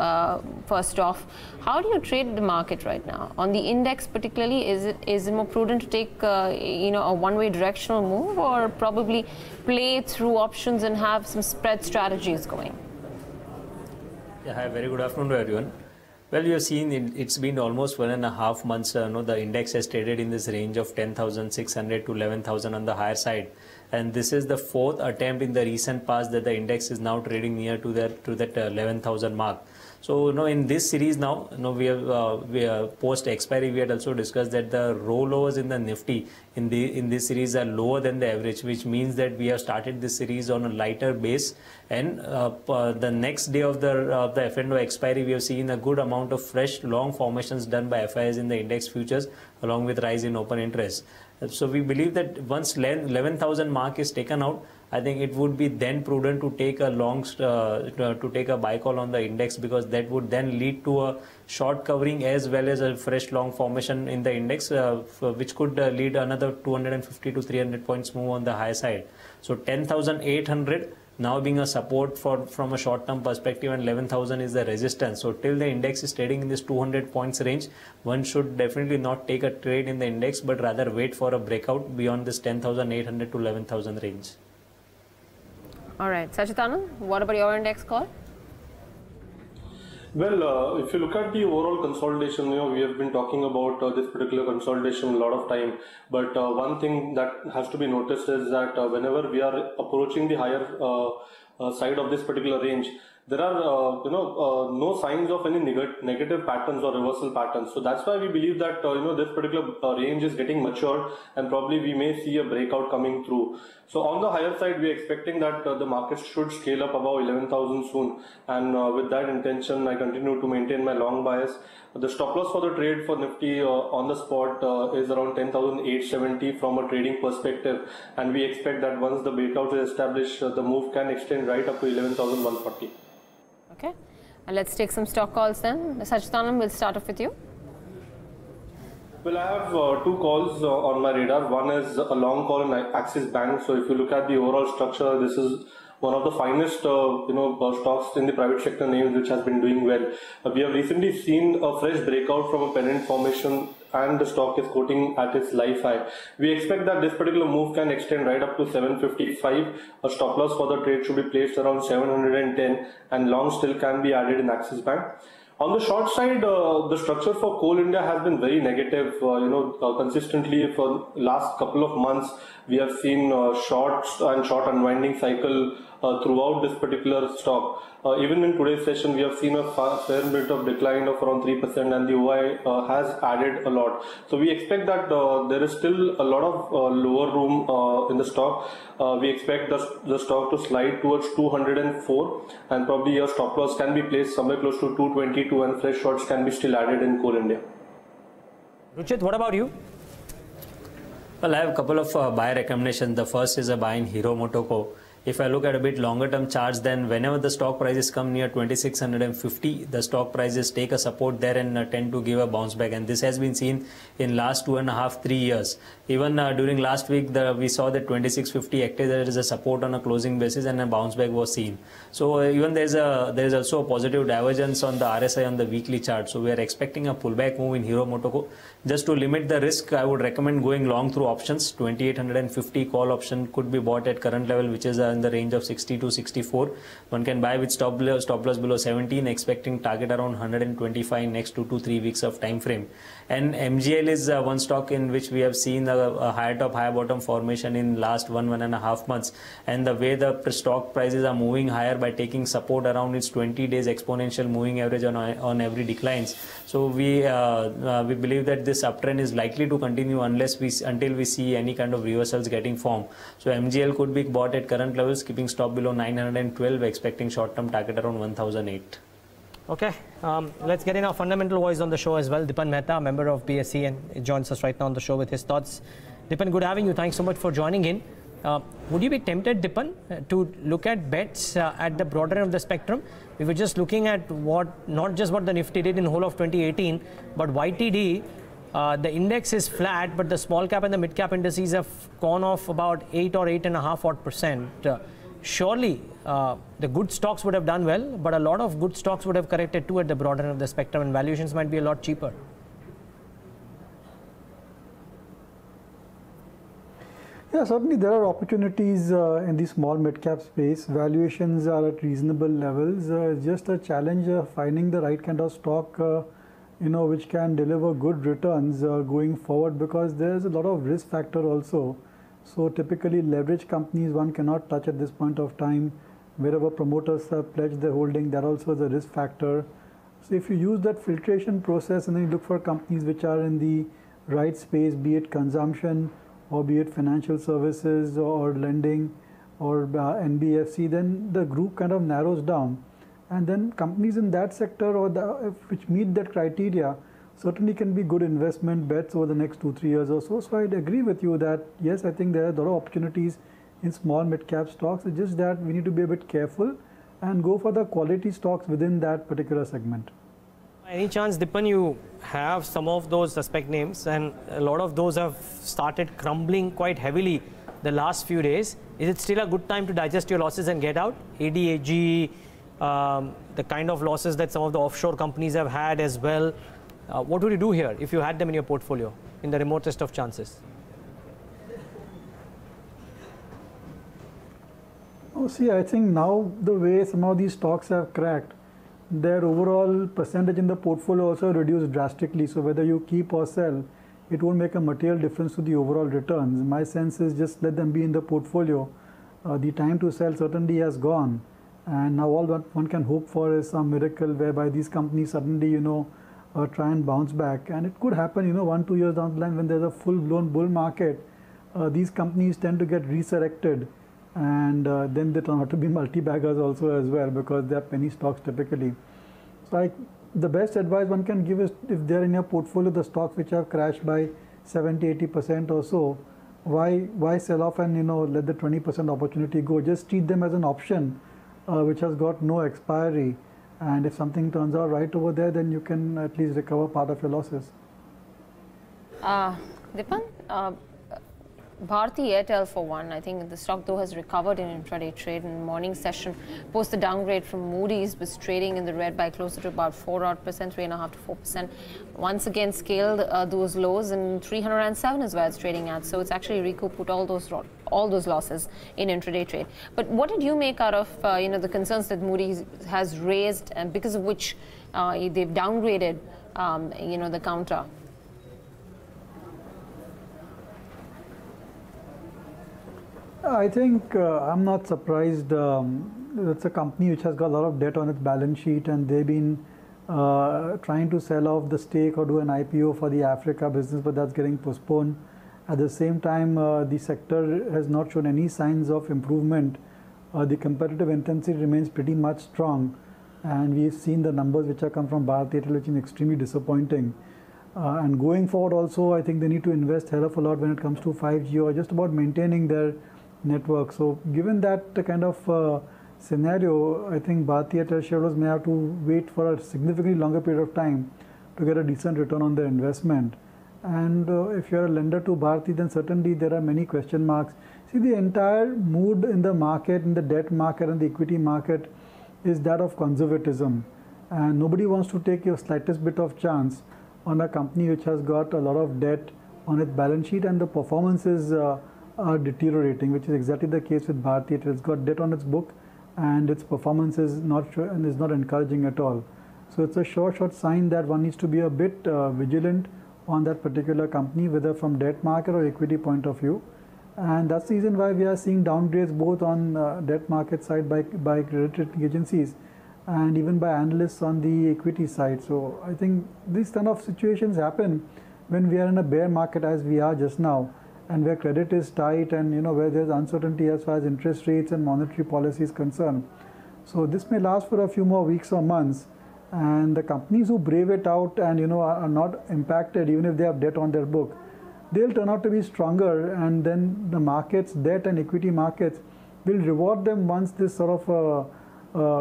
first off. How do you trade the market right now? On the index particularly, is it more prudent to take a one-way directional move, or probably play through options and have some spread strategies going? Yeah, hi, very good afternoon to everyone. Well, you have seen it's been almost 1.5 months. The index has traded in this range of 10,600 to 11,000 on the higher side. And this is the 4th attempt in the recent past that the index is now trading near to that 11,000 mark. So in this series now, we have post expiry, we had also discussed that the rollovers in the Nifty in this series are lower than the average, which means that we have started this series on a lighter base, and the next day of the F&O expiry, we have seen a good amount of fresh long formations done by FIs in the index futures, along with rise in open interest. So we believe that once 11,000 mark is taken out, I think it would be then prudent to take a to take a buy call on the index, because that would then lead to a short covering as well as a fresh long formation in the index, which could lead another 250 to 300 points move on the high side. So 10,800 now being a support from a short-term perspective, and 11,000 is the resistance. So till the index is trading in this 200 points range, one should definitely not take a trade in the index, but rather wait for a breakout beyond this 10,800 to 11,000 range. All right, Sacchitanand, what about your index call? Well, if you look at the overall consolidation, we have been talking about this particular consolidation a lot of time. But one thing that has to be noticed is that whenever we are approaching the higher side of this particular range, there are no signs of any negative patterns or reversal patterns. So that's why we believe that this particular range is getting matured, and probably we may see a breakout coming through. So on the higher side, we are expecting that the market should scale up above 11,000 soon, and with that intention, I continue to maintain my long bias. The stop loss for the trade for Nifty on the spot is around 10,870 from a trading perspective, and we expect that once the breakout is established, the move can extend right up to 11,140. Okay, and let's take some stock calls then. Sacchitanand, we'll start off with you. Well, I have two calls on my radar. One is a long call in Axis Bank. So if you look at the overall structure, this is one of the finest stocks in the private sector names which has been doing well. We have recently seen a fresh breakout from a pennant formation, and the stock is quoting at its life high. We expect that this particular move can extend right up to 755. A stop loss for the trade should be placed around 710, and long still can be added in Axis Bank. On the short side, the structure for Coal India has been very negative. Consistently for last couple of months, we have seen shorts and short unwinding cycle throughout this particular stock. Even in today's session, we have seen a fair bit of decline of around 3%, and the OI has added a lot. So we expect that there is still a lot of lower room in the stock. We expect the stock to slide towards 204, and probably your stop loss can be placed somewhere close to 222, and fresh shorts can be still added in Coal India. Ruchit, what about you? Well, I have a couple of buy recommendations. The first is a buy in Hero Motoko. If I look at a bit longer term charts, then whenever the stock prices come near 2650, the stock prices take a support there and tend to give a bounce back. And this has been seen in last 2.5, 3 years. Even during last week, we saw that 2650 acted as a support on a closing basis, and a bounce back was seen. So even there is also a positive divergence on the RSI on the weekly chart. So we are expecting a pullback move in Hero Motoko. Just to limit the risk, I would recommend going long through options. 2850 call option could be bought at current level, which is in the range of 60 to 64. One can buy with stop loss below 17, expecting target around 125 next 2 to 3 weeks of time frame. And MGL is one stock in which we have seen a higher top, higher bottom formation in last 1.5 months. And the way the stock prices are moving higher by taking support around its 20 days exponential moving average on every declines. So we believe that this uptrend is likely to continue until we see any kind of reversals getting formed. So MGL could be bought at current levels, keeping stop below 912, expecting short-term target around 1008. Okay, let's get in our fundamental voice on the show as well. Dipan Mehta, member of BSE, and joins us right now on the show with his thoughts. Dipan, good having you. Thanks so much for joining in. Would you be tempted, Dipan, to look at bets at the broader end of the spectrum? We were just looking at not just what the Nifty did in the whole of 2018, but YTD. The index is flat, but the small cap and the mid cap indices have gone off about 8 or 8.5%. Surely the good stocks would have done well, but a lot of good stocks would have corrected too at the broader end of the spectrum, and valuations might be a lot cheaper. Yeah, certainly there are opportunities in the small mid-cap space. Valuations are at reasonable levels. It's just a challenge of finding the right kind of stock, which can deliver good returns going forward, because there's a lot of risk factor also. So typically leverage companies one cannot touch at this point of time. Wherever promoters have pledged their holding, that also is a risk factor. So if you use that filtration process and then you look for companies which are in the right space, be it consumption or be it financial services or lending or NBFC, then the group kind of narrows down. And then companies in that sector or which meet that criteria certainly can be good investment bets over the next 2-3 years or so. So I'd agree with you that yes, I think there are a lot of opportunities in small mid-cap stocks. It's just that we need to be a bit careful and go for the quality stocks within that particular segment. Any chance, Dipan, you have some of those suspect names and a lot of those have started crumbling quite heavily the last few days. Is it still a good time to digest your losses and get out? ADAG, the kind of losses that some of the offshore companies have had as well. What would you do here if you had them in your portfolio in the remotest of chances? Oh, see, I think now the way some of these stocks have cracked, their overall percentage in the portfolio also reduced drastically. So whether you keep or sell, it won't make a material difference to the overall returns. My sense is just let them be in the portfolio. The time to sell certainly has gone. And now all that one can hope for is some miracle whereby these companies suddenly, try and bounce back. And it could happen, 1-2 years down the line when there's a full-blown bull market. These companies tend to get resurrected. And then they turn out to be multi-baggers also as well because they are penny stocks typically. So the best advice one can give is if they're in your portfolio, the stocks which have crashed by 70-80% or so, why sell off and let the 20% opportunity go? Just treat them as an option which has got no expiry. And if something turns out right over there, then you can at least recover part of your losses. Dipan, Bharti Airtel for one, I think the stock though has recovered in intraday trade in the morning session. Post the downgrade from Moody's was trading in the red by closer to about 4%, 3.5% to 4%. Once again scaled those lows, and 307 is where it's trading at. So it's actually recouped all those losses in intraday trade. But what did you make out of the concerns that Moody's has raised, and because of which they've downgraded the counter? I think I'm not surprised. It's a company which has got a lot of debt on its balance sheet, and they've been trying to sell off the stake or do an IPO for the Africa business, but that's getting postponed. At the same time, the sector has not shown any signs of improvement. The competitive intensity remains pretty much strong, and we've seen the numbers which have come from Bharti Airtel, which is extremely disappointing. And going forward also, I think they need to invest hell of a lot when it comes to 5G or just about maintaining their network. So given that kind of scenario, I think Bharti Airtel shareholders may have to wait for a significantly longer period of time to get a decent return on their investment. And if you're a lender to Bharti, then certainly there are many question marks. See, the entire mood in the market, in the debt market and the equity market is that of conservatism. And nobody wants to take your slightest bit of chance on a company which has got a lot of debt on its balance sheet and the performances are deteriorating, which is exactly the case with Bharti Airtel. It's got debt on its book and its performance is not encouraging at all. So it's a short sign that one needs to be a bit vigilant on that particular company, whether from debt market or equity point of view. And that's the reason why we are seeing downgrades both on debt market side by credit rating agencies and even by analysts on the equity side. So I think these kind of situations happen when we are in a bear market as we are just now, and where credit is tight and where there's uncertainty as far as interest rates and monetary policy is concerned. So this may last for a few more weeks or months, and the companies who brave it out and are not impacted even if they have debt on their book, they'll turn out to be stronger, and then the markets, debt and equity markets, will reward them once this sort of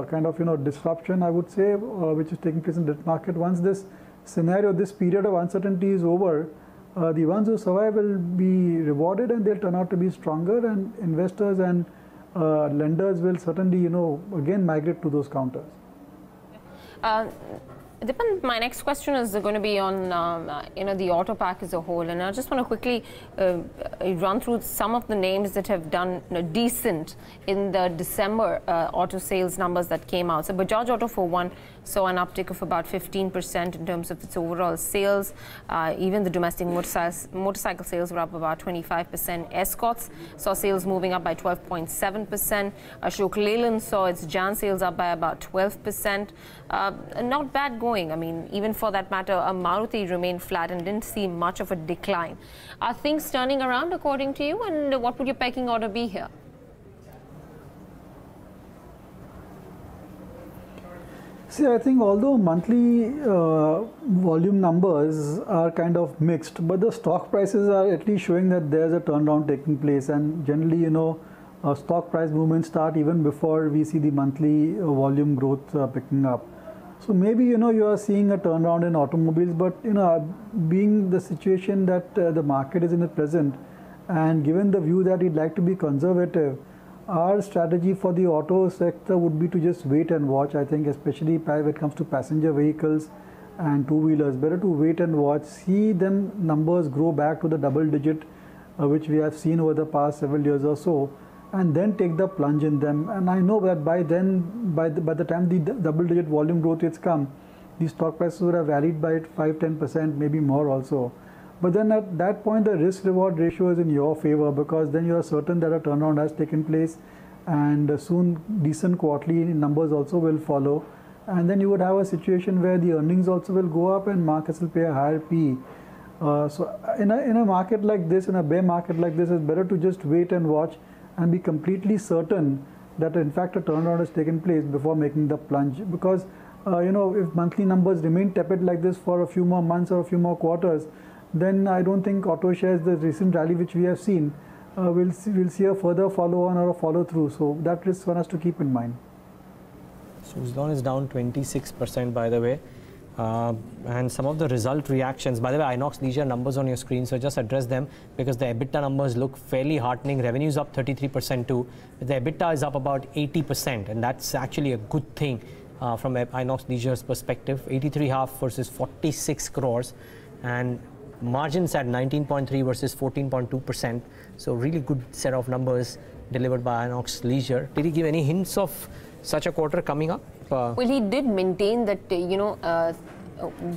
kind of disruption, I would say, which is taking place in the debt market. Once this scenario, this period of uncertainty is over, the ones who survive will be rewarded and they'll turn out to be stronger, and investors and lenders will certainly, again migrate to those counters. Dipan, my next question is going to be on the auto pack as a whole, and I just want to quickly run through some of the names that have done decent in the December auto sales numbers that came out. So Bajaj Auto for one saw an uptick of about 15% in terms of its overall sales. Even the domestic motorcycle sales were up about 25%. Escorts saw sales moving up by 12.7%. Ashok Leyland saw its Jain sales up by about 12%. Not bad going. I mean, even for that matter, Maruti remained flat and didn't see much of a decline. Are things turning around according to you, and what would your pecking order be here? See, I think although monthly volume numbers are kind of mixed, but the stock prices are at least showing that there's a turnaround taking place, and generally, stock price movements start even before we see the monthly volume growth picking up. So maybe, you are seeing a turnaround in automobiles, but, being the situation that the market is in at present, and given the view that we'd like to be conservative, our strategy for the auto sector would be to just wait and watch. I think especially when it comes to passenger vehicles and two-wheelers, better to wait and watch, see them numbers grow back to the double digit, which we have seen over the past several years or so, and then take the plunge in them. And I know that by then, by the time the double-digit volume growth rates come, the stock prices would have varied by 5-10%, maybe more also. But then at that point, the risk-reward ratio is in your favor, because then you are certain that a turnaround has taken place, and soon decent quarterly numbers also will follow. And then you would have a situation where the earnings also will go up and markets will pay a higher P. So in a market like this, in a bear market like this, it's better to just wait and watch and be completely certain that in fact a turnaround has taken place before making the plunge. Because if monthly numbers remain tepid like this for a few more months or a few more quarters, then I don't think auto shares, the recent rally which we have seen, we'll see a further follow-on or a follow-through. So that is one has to keep in mind. Suzlon is down 26%, by the way. And some of the result reactions, by the way, Inox Leisure numbers on your screen, so just address them, because the EBITDA numbers look fairly heartening. Revenue's up 33% too. The EBITDA is up about 80%, and that's actually a good thing from Inox Leisure's perspective. 83.5 versus 46 crores. And margins at 19.3 versus 14.2%. So really good set of numbers delivered by Inox Leisure. Did he give any hints of such a quarter coming up? Well, he did maintain that,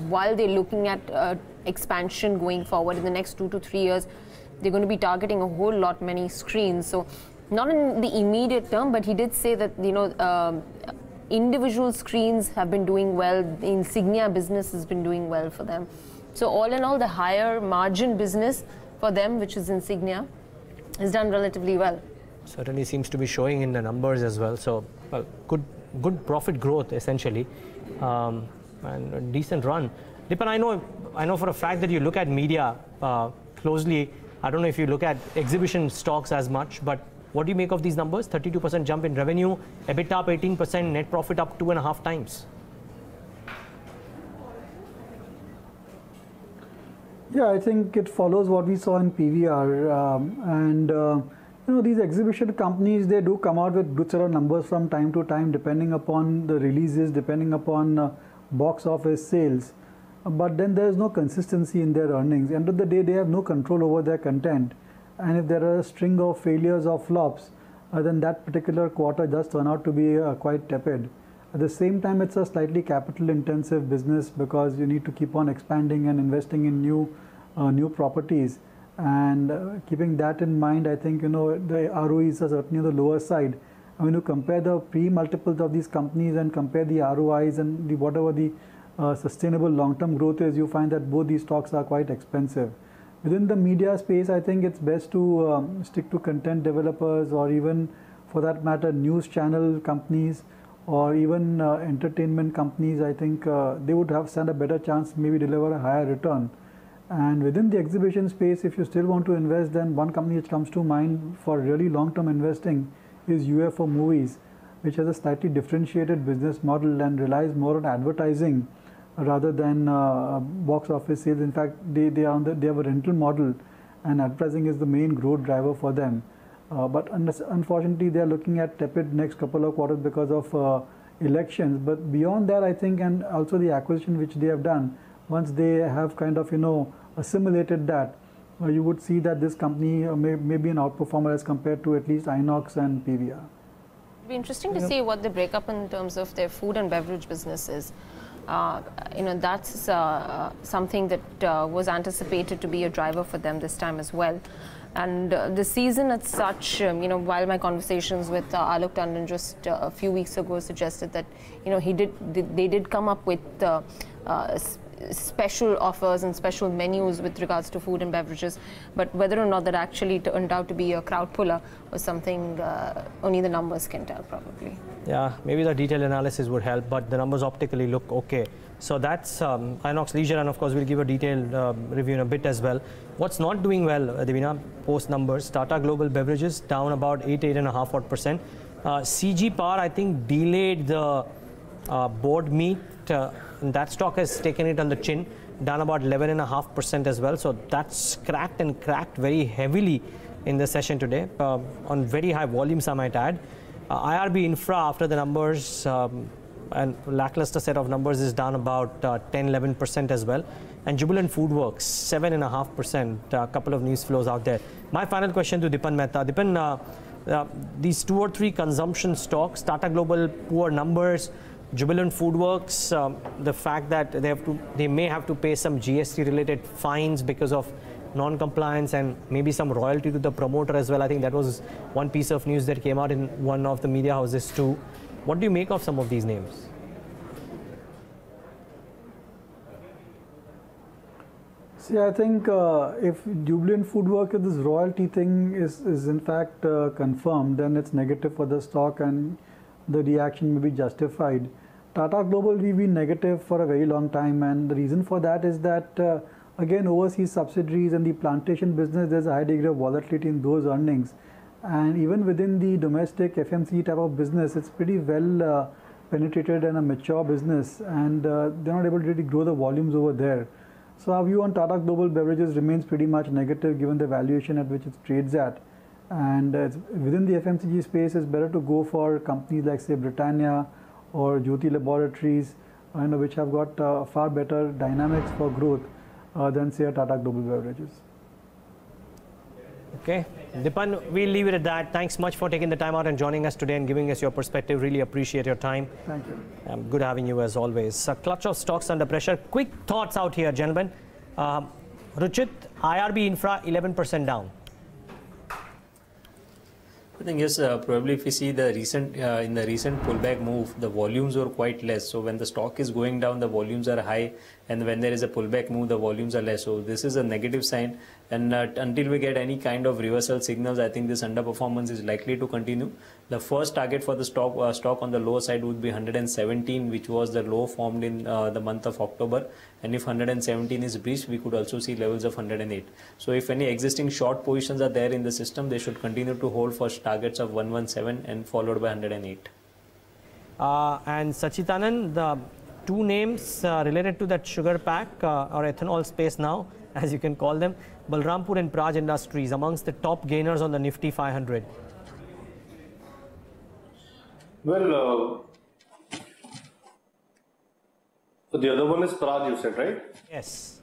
while they're looking at expansion going forward in the next 2 to 3 years, they're going to be targeting a whole lot many screens. So not in the immediate term, but he did say that, individual screens have been doing well. The Insignia business has been doing well for them. So all in all, the higher margin business for them, which is Insignia, has done relatively well. Certainly seems to be showing in the numbers as well. So good profit growth essentially, and a decent run. Dipan, I know for a fact that you look at media closely. I don't know if you look at exhibition stocks as much, but what do you make of these numbers? 32% jump in revenue, EBITDA up 18%, net profit up 2.5 times. Yeah, I think it follows what we saw in PVR, these exhibition companies, they do come out with good set of numbers from time to time, depending upon the releases, depending upon box office sales. But then there is no consistency in their earnings. End of the day, they have no control over their content. And if there are a string of failures or flops, then that particular quarter does turn out to be quite tepid. At the same time, it's a slightly capital-intensive business, because you need to keep on expanding and investing in new properties. And keeping that in mind, I think the ROEs are certainly on the lower side. And when you compare the pre-multiples of these companies and compare the ROIs and whatever the sustainable long-term growth is, you find that both these stocks are quite expensive. Within the media space, I think it's best to stick to content developers, or even, for that matter, news channel companies, or even entertainment companies. I think they would stand a better chance, maybe deliver a higher return. And within the exhibition space, if you still want to invest, then one company which comes to mind for really long-term investing is UFO Movies, which has a slightly differentiated business model and relies more on advertising rather than box office sales. In fact, they have a rental model, and advertising is the main growth driver for them. But unfortunately, they are looking at tepid next couple of quarters because of elections. But beyond that, I think, and also the acquisition which they have done, once they have kind of assimilated that, you would see that this company may be an outperformer as compared to at least Inox and PVR. It'll be interesting to see what they break up in terms of their food and beverage businesses. That's something that was anticipated to be a driver for them this time as well. And the season as such, while my conversations with Alok Tandon just a few weeks ago suggested that, they did come up with special offers and special menus with regards to food and beverages, but whether or not that actually turned out to be a crowd puller was something only the numbers can tell probably. Yeah, maybe the detailed analysis would help, but the numbers optically look okay. So that's Inox Leisure, and of course we'll give a detailed review in a bit as well. What's not doing well, Divina, post numbers, Tata Global Beverages down about 8.5%. CG Power, I think, delayed the board meet. That stock has taken it on the chin, down about 11.5% as well. So that's cracked very heavily in the session today, on very high volumes, I might add. IRB Infra, after the numbers, and lackluster set of numbers, is down about 10-11% as well. And Jubilant Foodworks, 7.5%. A couple of news flows out there. My final question to Dipan Mehta. Dipan, these 2 or 3 consumption stocks, Tata Global, poor numbers, Jubilant Foodworks, the fact that they may have to pay some GST-related fines because of non-compliance and maybe some royalty to the promoter as well. I think that was one piece of news that came out in one of the media houses too. What do you make of some of these names? See, I think if Jubilant Foodworks, this royalty thing is in fact confirmed, then it's negative for the stock and the reaction may be justified. Tata Global, we've been negative for a very long time, and the reason for that is that again, overseas subsidiaries and the plantation business, there's a high degree of volatility in those earnings. And even within the domestic FMCG type of business, it's pretty well penetrated and a mature business, and they're not able to really grow the volumes over there. So our view on Tata Global Beverages remains pretty much negative given the valuation at which it trades at. And within the FMCG space, it's better to go for companies like, say, Britannia or Jyoti Laboratories, which have got far better dynamics for growth than, say, Tata Global Beverages. Okay. Dipan, we'll leave it at that. Thanks much for taking the time out and joining us today and giving us your perspective. Really appreciate your time. Thank you. Good having you as always. A clutch of stocks under pressure. Quick thoughts out here, gentlemen. Ruchit, IRB Infra 11% down. I think yes, probably if you see the recent in the recent pullback move, the volumes were quite less. So when the stock is going down, the volumes are high, and when there is a pullback move, the volumes are less. So this is a negative sign, and until we get any kind of reversal signals, I think this underperformance is likely to continue. The first target for the stock on the lower side would be 117, which was the low formed in the month of October. And if 117 is breached, we could also see levels of 108. So if any existing short positions are there in the system, they should continue to hold for targets of 117 and followed by 108. And Sacchitanand, the 2 names related to that sugar pack or ethanol space now, as you can call them, Balrampur and Praj Industries amongst the top gainers on the Nifty 500. Well, the other one is Praj, you said, right? Yes.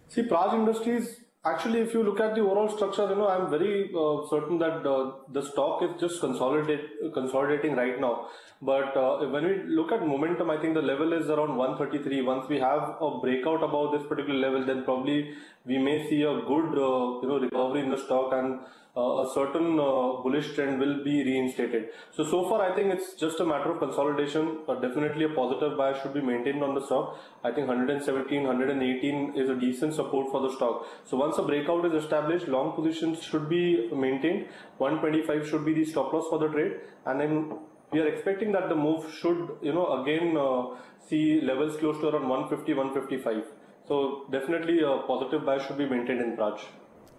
See, Praj Industries, actually, if you look at the overall structure, I'm very certain that the stock is just consolidating right now. But when we look at momentum, I think the level is around 133. Once we have a breakout above this particular level, then probably we may see a good recovery in the stock, and a certain bullish trend will be reinstated. So far, I think it's just a matter of consolidation. Definitely a positive bias should be maintained on the stock. I think 117, 118 is a decent support for the stock. So once a breakout is established, long positions should be maintained. 125 should be the stop loss for the trade, and then we are expecting that the move should, again see levels close to around 150, 155. So definitely a positive bias should be maintained in Praj.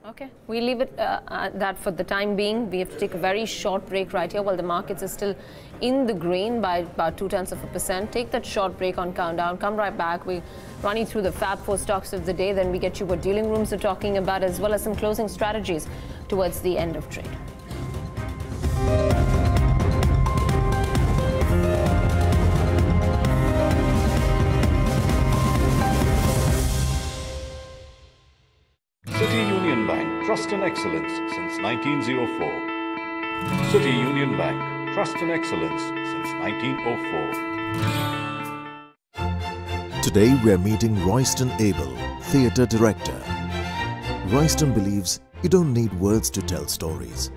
Okay, we leave it at that for the time being. We have to take a very short break right here while the markets are still in the green by about 0.2%. Take that short break on Countdown. Come right back. We run you through the Fab 4 stocks of the day. Then we get you what dealing rooms are talking about, as well as some closing strategies towards the end of trade. City Union Bank, trust and excellence since 1904. City Union Bank, trust and excellence since 1904. Today we are meeting Royston Abel, Theatre Director. Royston believes you don't need words to tell stories.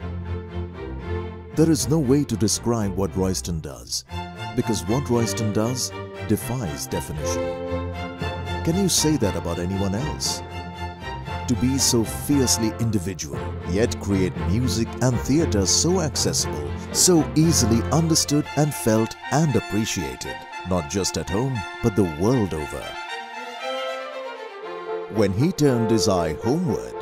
There is no way to describe what Royston does, because what Royston does defies definition. Can you say that about anyone else? To be so fiercely individual, yet create music and theatre so accessible, so easily understood and felt and appreciated, not just at home, but the world over. When he turned his eye homeward,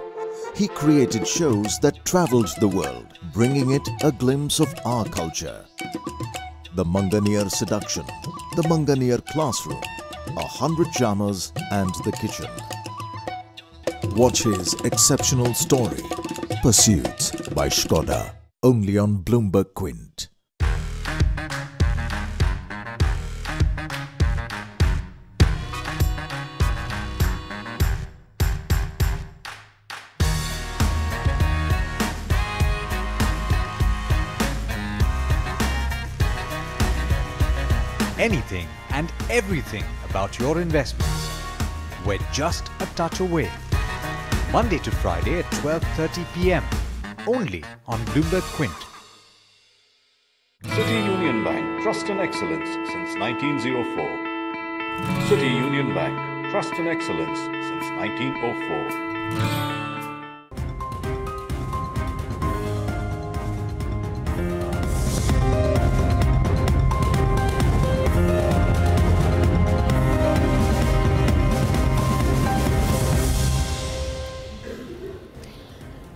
he created shows that travelled the world, bringing it a glimpse of our culture. The Manganeer Seduction, the Manganeer Classroom, 100 Charmers and the Kitchen. Watch his exceptional story, Pursuits by Skoda, only on Bloomberg Quint. Anything and everything about your investments. We're just a touch away. Monday to Friday at 12:30 p.m. only on Bloomberg Quint. City Union Bank, trust and excellence since 1904. City Union Bank, trust and excellence since 1904.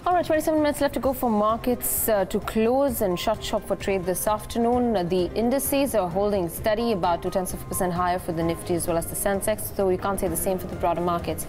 All right, 27 minutes left to go for markets to close and shut shop for trade this afternoon. The indices are holding steady, about 0.2% higher for the Nifty as well as the Sensex, though you can't say the same for the broader markets.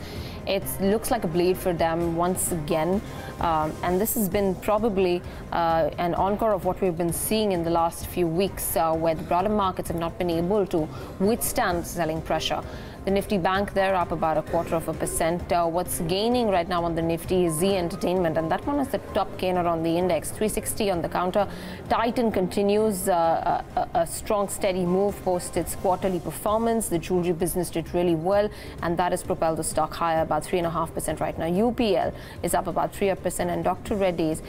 It looks like a blade for them once again, and this has been probably an encore of what we've been seeing in the last few weeks, where the broader markets have not been able to withstand selling pressure. The Nifty Bank there up about 0.25%. What's gaining right now on the Nifty is Z Entertainment, and that one is the top gainer on the index. 360 on the counter. Titan continues a strong, steady move post its quarterly performance. The jewelry business did really well, and that has propelled the stock higher, about 3.5% right now. UPL is up about 3%, and Dr. Reddy's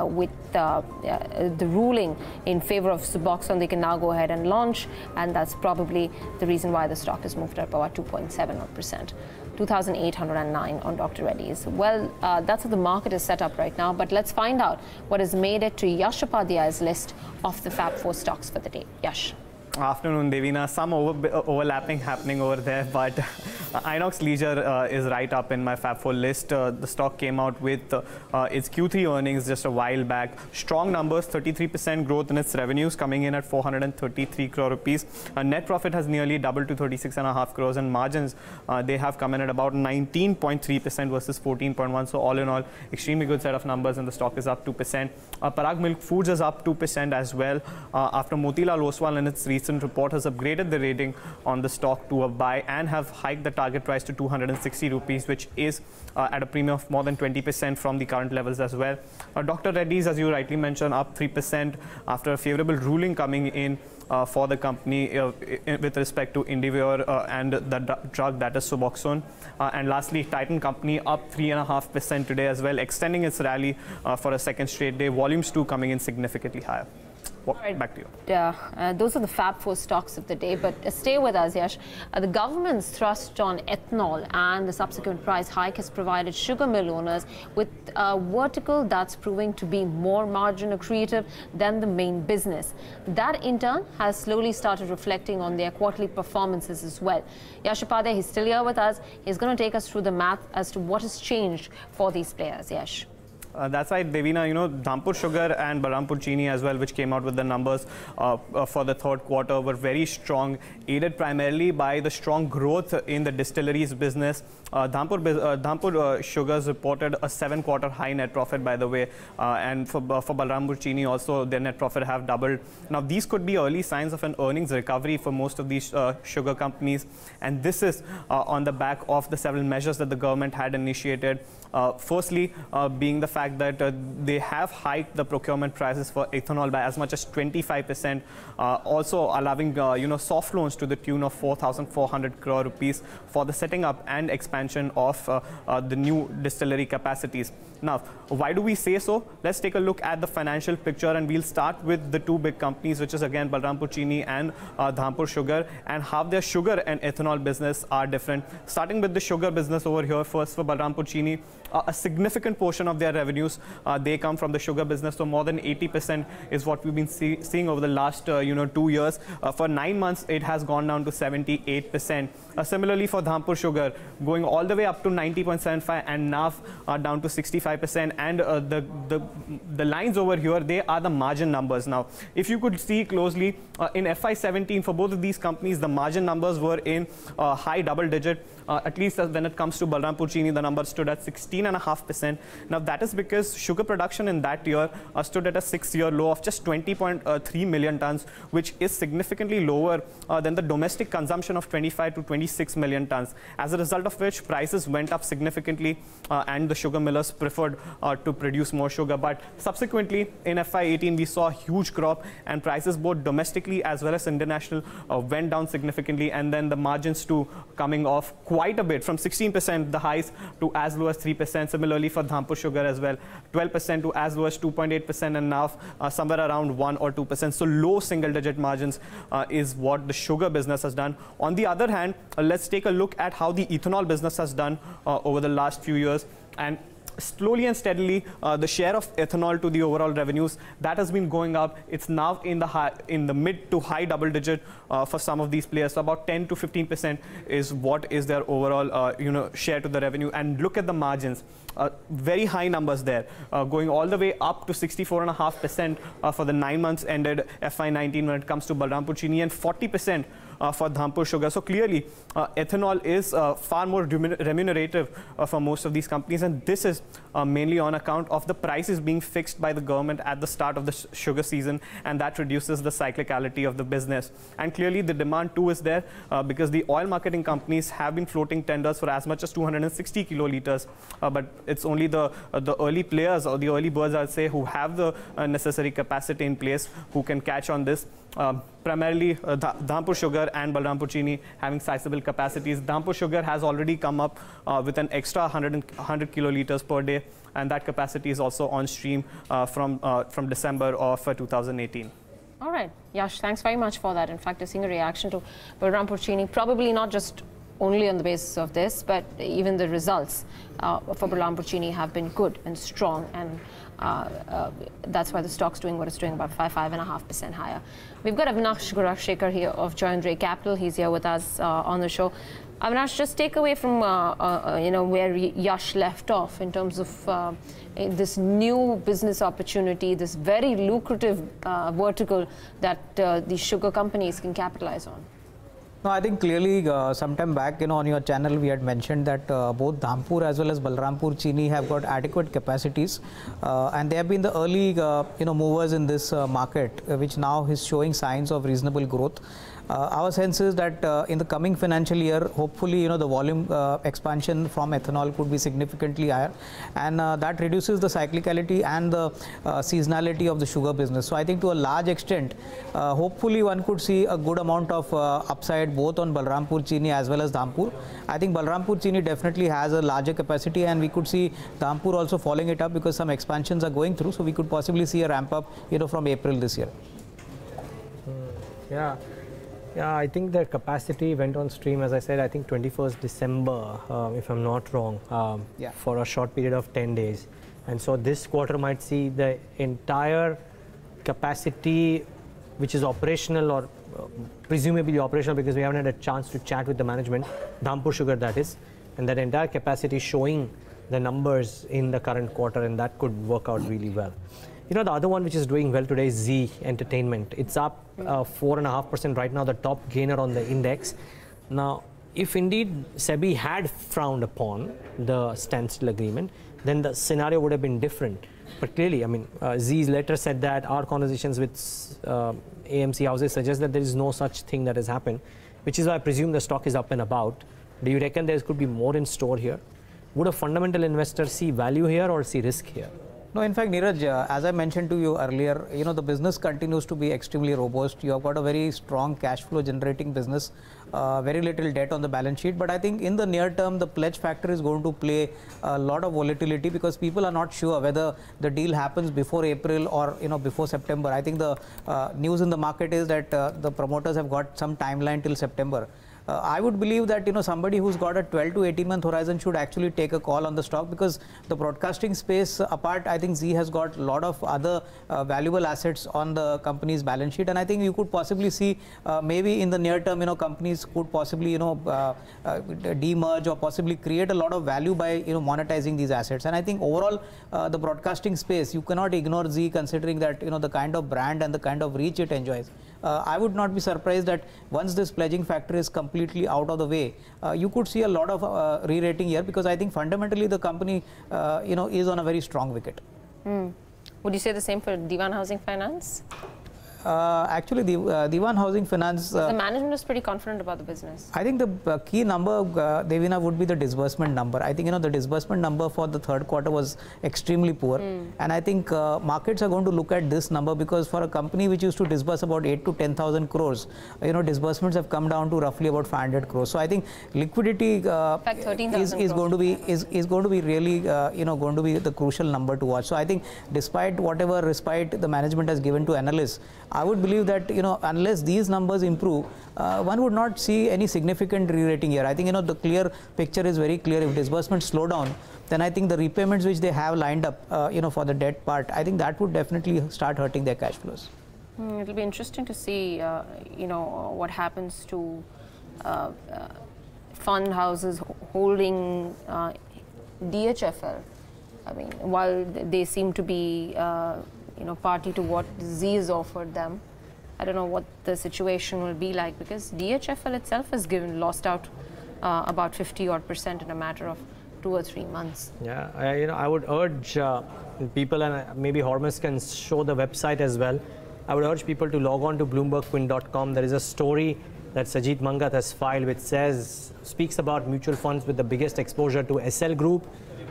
with the ruling in favor of Suboxone, they can now go ahead and launch, and that's probably the reason why the stock has moved up about 2.7%. 2,809 on Dr. Reddy's. Well, that's how the market is set up right now, but let's find out what has made it to Yash Upadhyay's list of the Fab 4 stocks for the day. Yash. Afternoon, Devina. Some overlapping happening over there, but Inox Leisure is right up in my Fab 4 list. The stock came out with its Q3 earnings just a while back. Strong numbers, 33% growth in its revenues, coming in at 433 crore rupees. Net profit has nearly doubled to 36.5 crores, and margins, they have come in at about 19.3% versus 14.1%. So all in all, extremely good set of numbers, and the stock is up 2%. Parag Milk Foods is up 2% as well, after Motilal Oswal in its recent report has upgraded the rating on the stock to a buy and have hiked the target price to 260 rupees, which is at a premium of more than 20% from the current levels as well. Dr. Reddy's, as you rightly mentioned, up 3% after a favorable ruling coming in for the company with respect to Indivior and the drug that is Suboxone. And lastly, Titan Company up 3.5% today as well, extending its rally for a second straight day. Volumes too coming in significantly higher. Right. Back to you. Yeah, those are the Fab 4 stocks of the day, but stay with us, Yash. The government's thrust on ethanol and the subsequent price hike has provided sugar mill owners with a vertical that's proving to be more margin accretive than the main business. That in turn has slowly started reflecting on their quarterly performances as well. Yash Upadhyay, he's still here with us. He's going to take us through the math as to what has changed for these players. Yash. That's right, Devina. You know, Dhampur Sugar and Balrampur Chini as well, which came out with the numbers for the third quarter, were very strong, aided primarily by the strong growth in the distilleries business. Dhampur Sugars reported a 7-quarter high net profit, by the way, and for Balrampur Chini also, their net profit have doubled. Now, these could be early signs of an earnings recovery for most of these sugar companies, and this is on the back of the several measures that the government had initiated. Firstly, being the fact fact that they have hiked the procurement prices for ethanol by as much as 25%, also allowing soft loans to the tune of 4,400 crore rupees for the setting up and expansion of the new distillery capacities. Now, why do we say so? Let's take a look at the financial picture, and we'll start with the two big companies, which is again Balrampur Chini and Dhampur Sugar, and how their sugar and ethanol business are different. Starting with the sugar business over here, first for Balrampur Chini, a significant portion of their revenues, they come from the sugar business, so more than 80% is what we've been seeing over the last 2 years. For 9 months, it has gone down to 78%. Similarly for Dhampur Sugar, going all the way up to 90.75 and now down to 65%. And the lines over here, they are the margin numbers. Now, if you could see closely, in FY17 for both of these companies, the margin numbers were in high double digit. At least when it comes to Balrampur Chini, the number stood at 16.5%. Now that is because sugar production in that year stood at a 6-year low of just 20.3 million tons, which is significantly lower than the domestic consumption of 25 to 26 million tons. As a result of which, prices went up significantly and the sugar millers preferred to produce more sugar. But subsequently in FY18, we saw a huge crop, and prices both domestically as well as international went down significantly, and then the margins too coming off quite a bit, from 16% the highs to as low as 3%. Similarly for Dhampur Sugar as well, 12% to as low as 2.8%, and now somewhere around 1 or 2%. So low single digit margins is what the sugar business has done. On the other hand, let's take a look at how the ethanol business has done over the last few years. And slowly and steadily, the share of ethanol to the overall revenues, that has been going up. It's now in the mid to high double digit for some of these players. So about 10 to 15% is what is their overall share to the revenue. And look at the margins. Very high numbers there, going all the way up to 64.5% for the 9 months ended FY19 when it comes to Balrampur Chini, and 40% for Dhampur Sugar. So clearly, ethanol is far more remunerative for most of these companies, and this is mainly on account of the prices being fixed by the government at the start of the sugar season, and that reduces the cyclicality of the business. And clearly, the demand too is there because the oil marketing companies have been floating tenders for as much as 260 kiloliters, but it's only the early players or the early birds, I'd say, who have the necessary capacity in place who can catch on this. Primarily Dhampur Sugar and Balrampur Chini having sizable capacities. Dhampur Sugar has already come up with an extra 100 kiloliters per day, and that capacity is also on stream from December of 2018. All right, Yash, thanks very much for that. In fact, you're seeing a reaction to Balrampur Chini, probably not just only on the basis of this, but even the results for Balrampur Chini have been good and strong, and that's why the stock's doing what it's doing, about 5.5% higher. We've got Avinash Gorakshakar here of Joindre Capital. He's here with us on the show. Avinash, just take away from where Yash left off in terms of this new business opportunity, this very lucrative vertical that these sugar companies can capitalize on. No, I think clearly sometime back, on your channel we had mentioned that both Dhampur as well as Balrampur Chini have got adequate capacities, and they have been the early movers in this market, which now is showing signs of reasonable growth. Our sense is that in the coming financial year, hopefully, the volume expansion from ethanol could be significantly higher, and that reduces the cyclicality and the seasonality of the sugar business. So I think to a large extent, hopefully one could see a good amount of upside both on Balrampur Chini as well as Dhampur. I think Balrampur Chini definitely has a larger capacity, and we could see Dhampur also following it up because some expansions are going through. So we could possibly see a ramp up, from April this year. Yeah, I think the capacity went on stream, as I said, I think 21st December, if I'm not wrong, for a short period of 10 days. And so this quarter might see the entire capacity, which is operational or presumably operational, because we haven't had a chance to chat with the management, Dhampur Sugar that is, and that entire capacity showing the numbers in the current quarter, and that could work out really well. The other one which is doing well today is Zee Entertainment. It's up 4.5% right now, the top gainer on the index. Now, if indeed SEBI had frowned upon the standstill agreement, then the scenario would have been different. But clearly, Zee's letter said that our conversations with AMC houses suggest that there is no such thing that has happened, which is why I presume the stock is up and about. Do you reckon there could be more in store here? Would a fundamental investor see value here or see risk here? No, in fact, Neeraj, as I mentioned to you earlier, the business continues to be extremely robust. You have got a very strong cash flow generating business, very little debt on the balance sheet. But I think in the near term, the pledge factor is going to play a lot of volatility because people are not sure whether the deal happens before April or, before September. I think the news in the market is that the promoters have got some timeline till September. I would believe that somebody who's got a 12 to 18 month horizon should actually take a call on the stock, because the broadcasting space apart, I think Zee has got a lot of other valuable assets on the company's balance sheet, and I think you could possibly see maybe in the near term companies could possibly demerge or possibly create a lot of value by monetizing these assets. And I think overall the broadcasting space, you cannot ignore Zee, considering that the kind of brand and the kind of reach it enjoys. I would not be surprised that once this pledging factor is completely out of the way, you could see a lot of re-rating here, because I think fundamentally the company is on a very strong wicket. Would you say the same for Dipan Housing Finance? Actually, the Dipan Housing Finance... the management is pretty confident about the business. I think the key number, Devina, would be the disbursement number. I think, the disbursement number for the third quarter was extremely poor. And I think markets are going to look at this number, because for a company which used to disburse about 8 to 10,000 crores, disbursements have come down to roughly about 500 crores. So I think liquidity is going to be really, going to be the crucial number to watch. So I think despite whatever respite the management has given to analysts, I would believe that, unless these numbers improve, one would not see any significant re-rating here. I think, the clear picture is very clear. If disbursements slow down, then I think the repayments which they have lined up, for the debt part, I think that would definitely start hurting their cash flows. It'll be interesting to see, what happens to fund houses holding DHFL. I mean, while they seem to be party to what Zee has offered them, I don't know what the situation will be like, because DHFL itself has lost out about 50% in a matter of 2 or 3 months. Yeah, I would urge people, and maybe Hormus can show the website as well. I would urge people to log on to bloombergquint.com. There is a story that Sajid Mangat has filed which speaks about mutual funds with the biggest exposure to SL Group,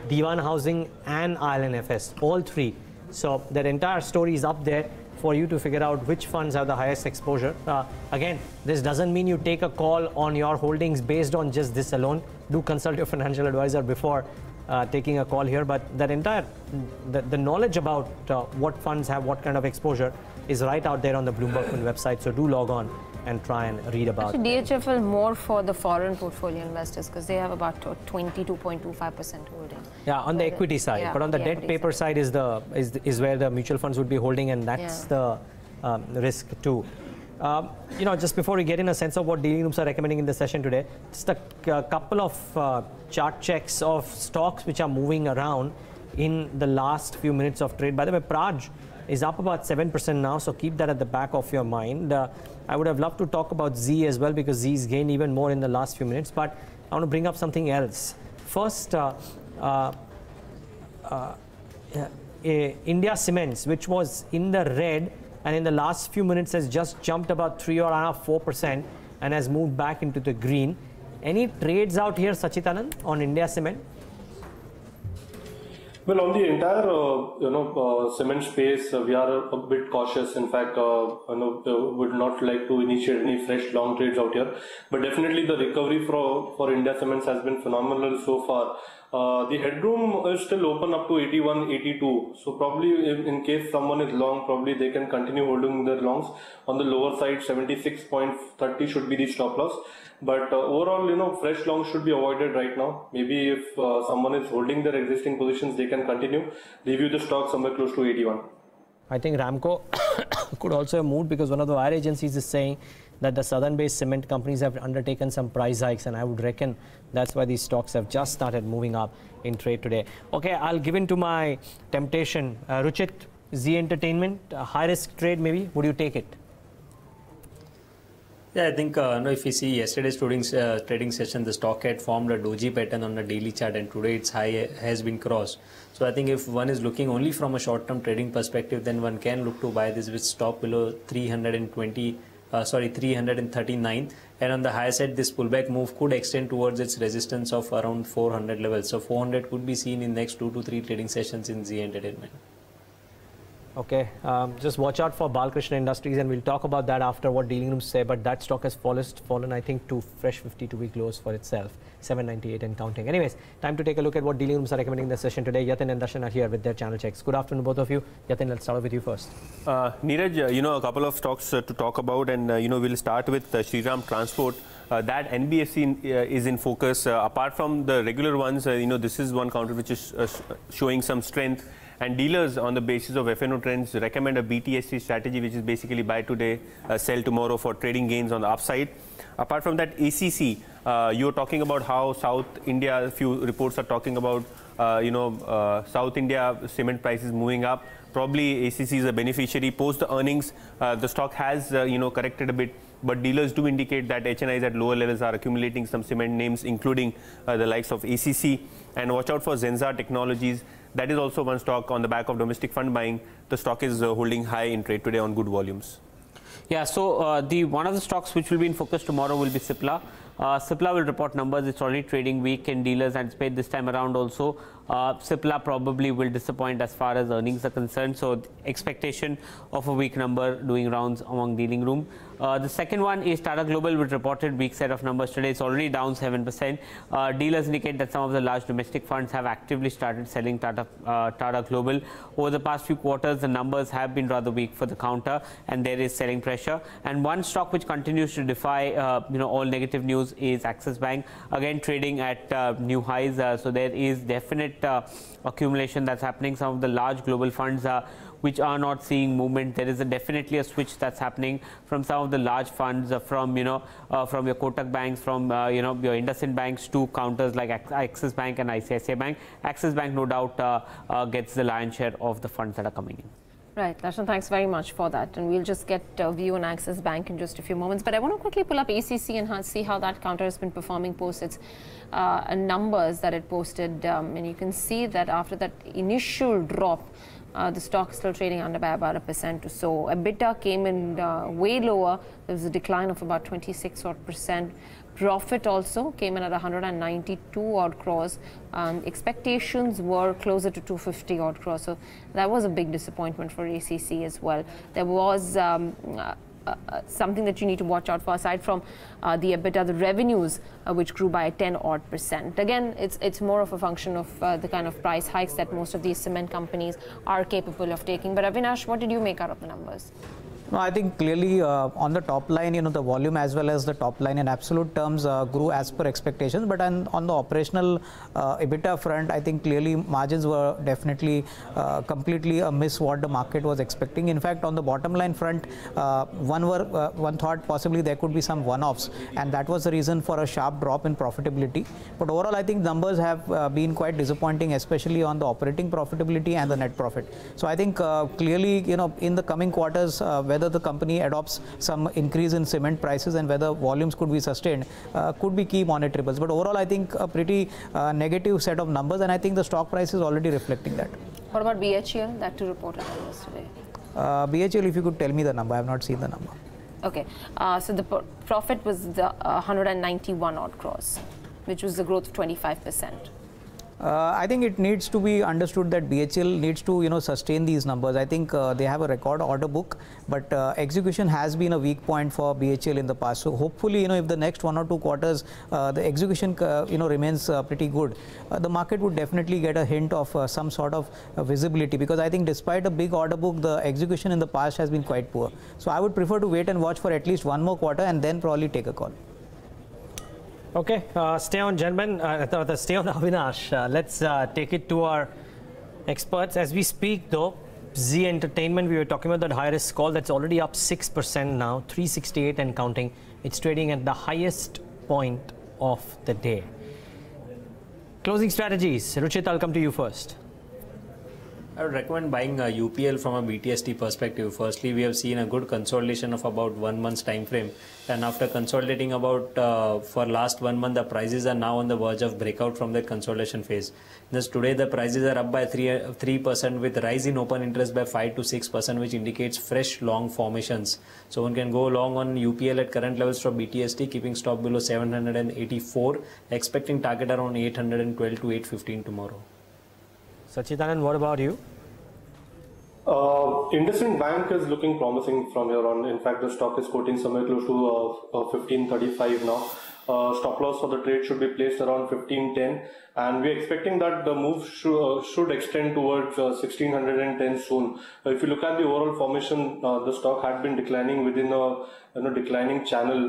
Dipan Housing and ILNFS, all three. So that entire story is up there for you to figure out which funds have the highest exposure. Again, this doesn't mean you take a call on your holdings based on just this alone. Do consult your financial advisor before taking a call here. But that entire, the knowledge about what funds have what kind of exposure is right out there on the Bloomberg website. So do log on and try and read about it. DHFL more for the foreign portfolio investors, because they have about 22.25% holding. Yeah, on the equity side, but on the debt paper side is where the mutual funds would be holding, and that's the risk too. Just before we get in a sense of what dealing rooms are recommending in the session today, just a couple of chart checks of stocks which are moving around in the last few minutes of trade. By the way, Praj is up about 7% now, so keep that at the back of your mind. I would have loved to talk about Zee as well, because Zee's gained even more in the last few minutes, but I want to bring up something else. First, India Cements, which was in the red and in the last few minutes has just jumped about 4% and has moved back into the green. Any trades out here, Sacchitanand, on India Cement? Well, on the entire, cement space, we are a bit cautious. In fact, would not like to initiate any fresh long trades out here. But definitely the recovery for India Cements has been phenomenal so far. The headroom is still open up to 81, 82. So probably in case someone is long, probably they can continue holding their longs. On the lower side, 76.30 should be the stop loss. But overall, fresh longs should be avoided right now. Maybe if someone is holding their existing positions, they can continue. Review the stock somewhere close to 81. I think Ramco could also have moved, because one of the wire agencies is saying that the southern-based cement companies have undertaken some price hikes, and I would reckon that's why these stocks have just started moving up in trade today. Okay, I'll give in to my temptation. Ruchit, Zee Entertainment, high-risk trade maybe. Would you take it? Yeah, I think if you see yesterday's trading session, the stock had formed a doji pattern on the daily chart, and today its high has been crossed. So I think if one is looking only from a short-term trading perspective, then one can look to buy this with stop below 339, And on the higher side, this pullback move could extend towards its resistance of around 400 levels. So 400 could be seen in next 2 to 3 trading sessions in Z Entertainment. Okay, just watch out for Balkrishna Industries, and we'll talk about that after what dealing rooms say. But that stock has fallen, I think, to fresh 52-week lows for itself, 798 and counting. Anyways, time to take a look at what dealing rooms are recommending in the session today. Yatin and Darshan are here with their channel checks. Good afternoon, both of you. Yatin, let's start with you first. Neeraj, a couple of stocks to talk about, and we'll start with Shriram Transport. That NBFC is in focus. Apart from the regular ones, this is one counter which is showing some strength. And dealers, on the basis of FNO trends, recommend a BTSC strategy, which is basically buy today, sell tomorrow for trading gains on the upside. Apart from that, ACC, you're talking about how South India, a few reports are talking about, South India cement prices moving up. Probably ACC is a beneficiary. Post the earnings, the stock has, corrected a bit. But dealers do indicate that HNIs at lower levels are accumulating some cement names, including the likes of ACC. And watch out for Zenza Technologies. That is also one stock on the back of domestic fund buying. The stock is holding high in trade today on good volumes. Yeah, so one of the stocks which will be in focus tomorrow will be Cipla. Cipla will report numbers. It's already trading weak, and dealers anticipate this time around also. Cipla probably will disappoint as far as earnings are concerned. So expectation of a weak number doing rounds among dealing room. The second one is Tata Global, which reported weak set of numbers today. It's already down 7%. Dealers indicate that some of the large domestic funds have actively started selling Tata Global. Over the past few quarters, the numbers have been rather weak for the counter, and there is selling pressure. And one stock which continues to defy all negative news is Axis Bank, again trading at new highs. So there is definite accumulation that's happening. Some of the large global funds which are not seeing movement. There is definitely a switch that's happening from some of the large funds from your Kotak banks, from your IndusInd banks to counters like Axis Bank and ICICI Bank. Axis Bank no doubt gets the lion's share of the funds that are coming in. Right, Darshan, thanks very much for that. And we'll just get a view on Axis Bank in just a few moments. But I want to quickly pull up ACC and see how that counter has been performing post its numbers that it posted. And you can see that after that initial drop, the stock is still trading under by about 1% or so. EBITDA came in way lower. There was a decline of about 26% odd. Profit also came in at 192 odd crores. Expectations were closer to 250 odd crores. So that was a big disappointment for ACC as well. There was something that you need to watch out for aside from the EBITDA, the revenues, which grew by 10 odd percent. Again, it's more of a function of the kind of price hikes that most of these cement companies are capable of taking. But Avinash, what did you make out of the numbers? No, I think clearly on the top line, the volume as well as the top line in absolute terms grew as per expectations. But on the operational EBITDA front, I think clearly margins were definitely completely a miss what the market was expecting. In fact, on the bottom line front, one thought possibly there could be some one-offs, and that was the reason for a sharp drop in profitability. But overall, I think numbers have been quite disappointing, especially on the operating profitability and the net profit. So I think clearly, in the coming quarters, whether the company adopts some increase in cement prices and whether volumes could be sustained could be key monitorables. But overall, I think a pretty negative set of numbers, and I think the stock price is already reflecting that. What about BHIL? That too reported numbers today. BHIL, if you could tell me the number. I have not seen the number. Okay, so the profit was 191 odd crores, which was the growth of 25%. I think it needs to be understood that BHIL needs to sustain these numbers. I think they have a record order book, but execution has been a weak point for BHIL in the past. So hopefully, if the next 1 or 2 quarters the execution remains pretty good, the market would definitely get a hint of some sort of visibility, because I think despite a big order book, the execution in the past has been quite poor. So I would prefer to wait and watch for at least one more quarter and then probably take a call. Okay, stay on, gentlemen. Stay on, Avinash. Let's take it to our experts. As we speak, though, Z Entertainment, we were talking about that high-risk call that's already up 6% now, 368 and counting. It's trading at the highest point of the day. Closing strategies. Ruchit, I'll come to you first. I would recommend buying UPL from a BTST perspective. Firstly, we have seen a good consolidation of about 1 month's time frame, and after consolidating about for last 1 month, the prices are now on the verge of breakout from that consolidation phase. Thus today the prices are up by 3% with rise in open interest by 5 to 6%, which indicates fresh long formations. So one can go long on UPL at current levels from BTST, keeping stop below 784, expecting target around 812 to 815 tomorrow. Sacchitanand, what about you? IndusInd Bank is looking promising from here on. In fact, the stock is quoting somewhere close to 1535 now. Stop loss for the trade should be placed around 1510, and we're expecting that the move should extend towards 1610 soon. If you look at the overall formation, the stock had been declining within a declining channel,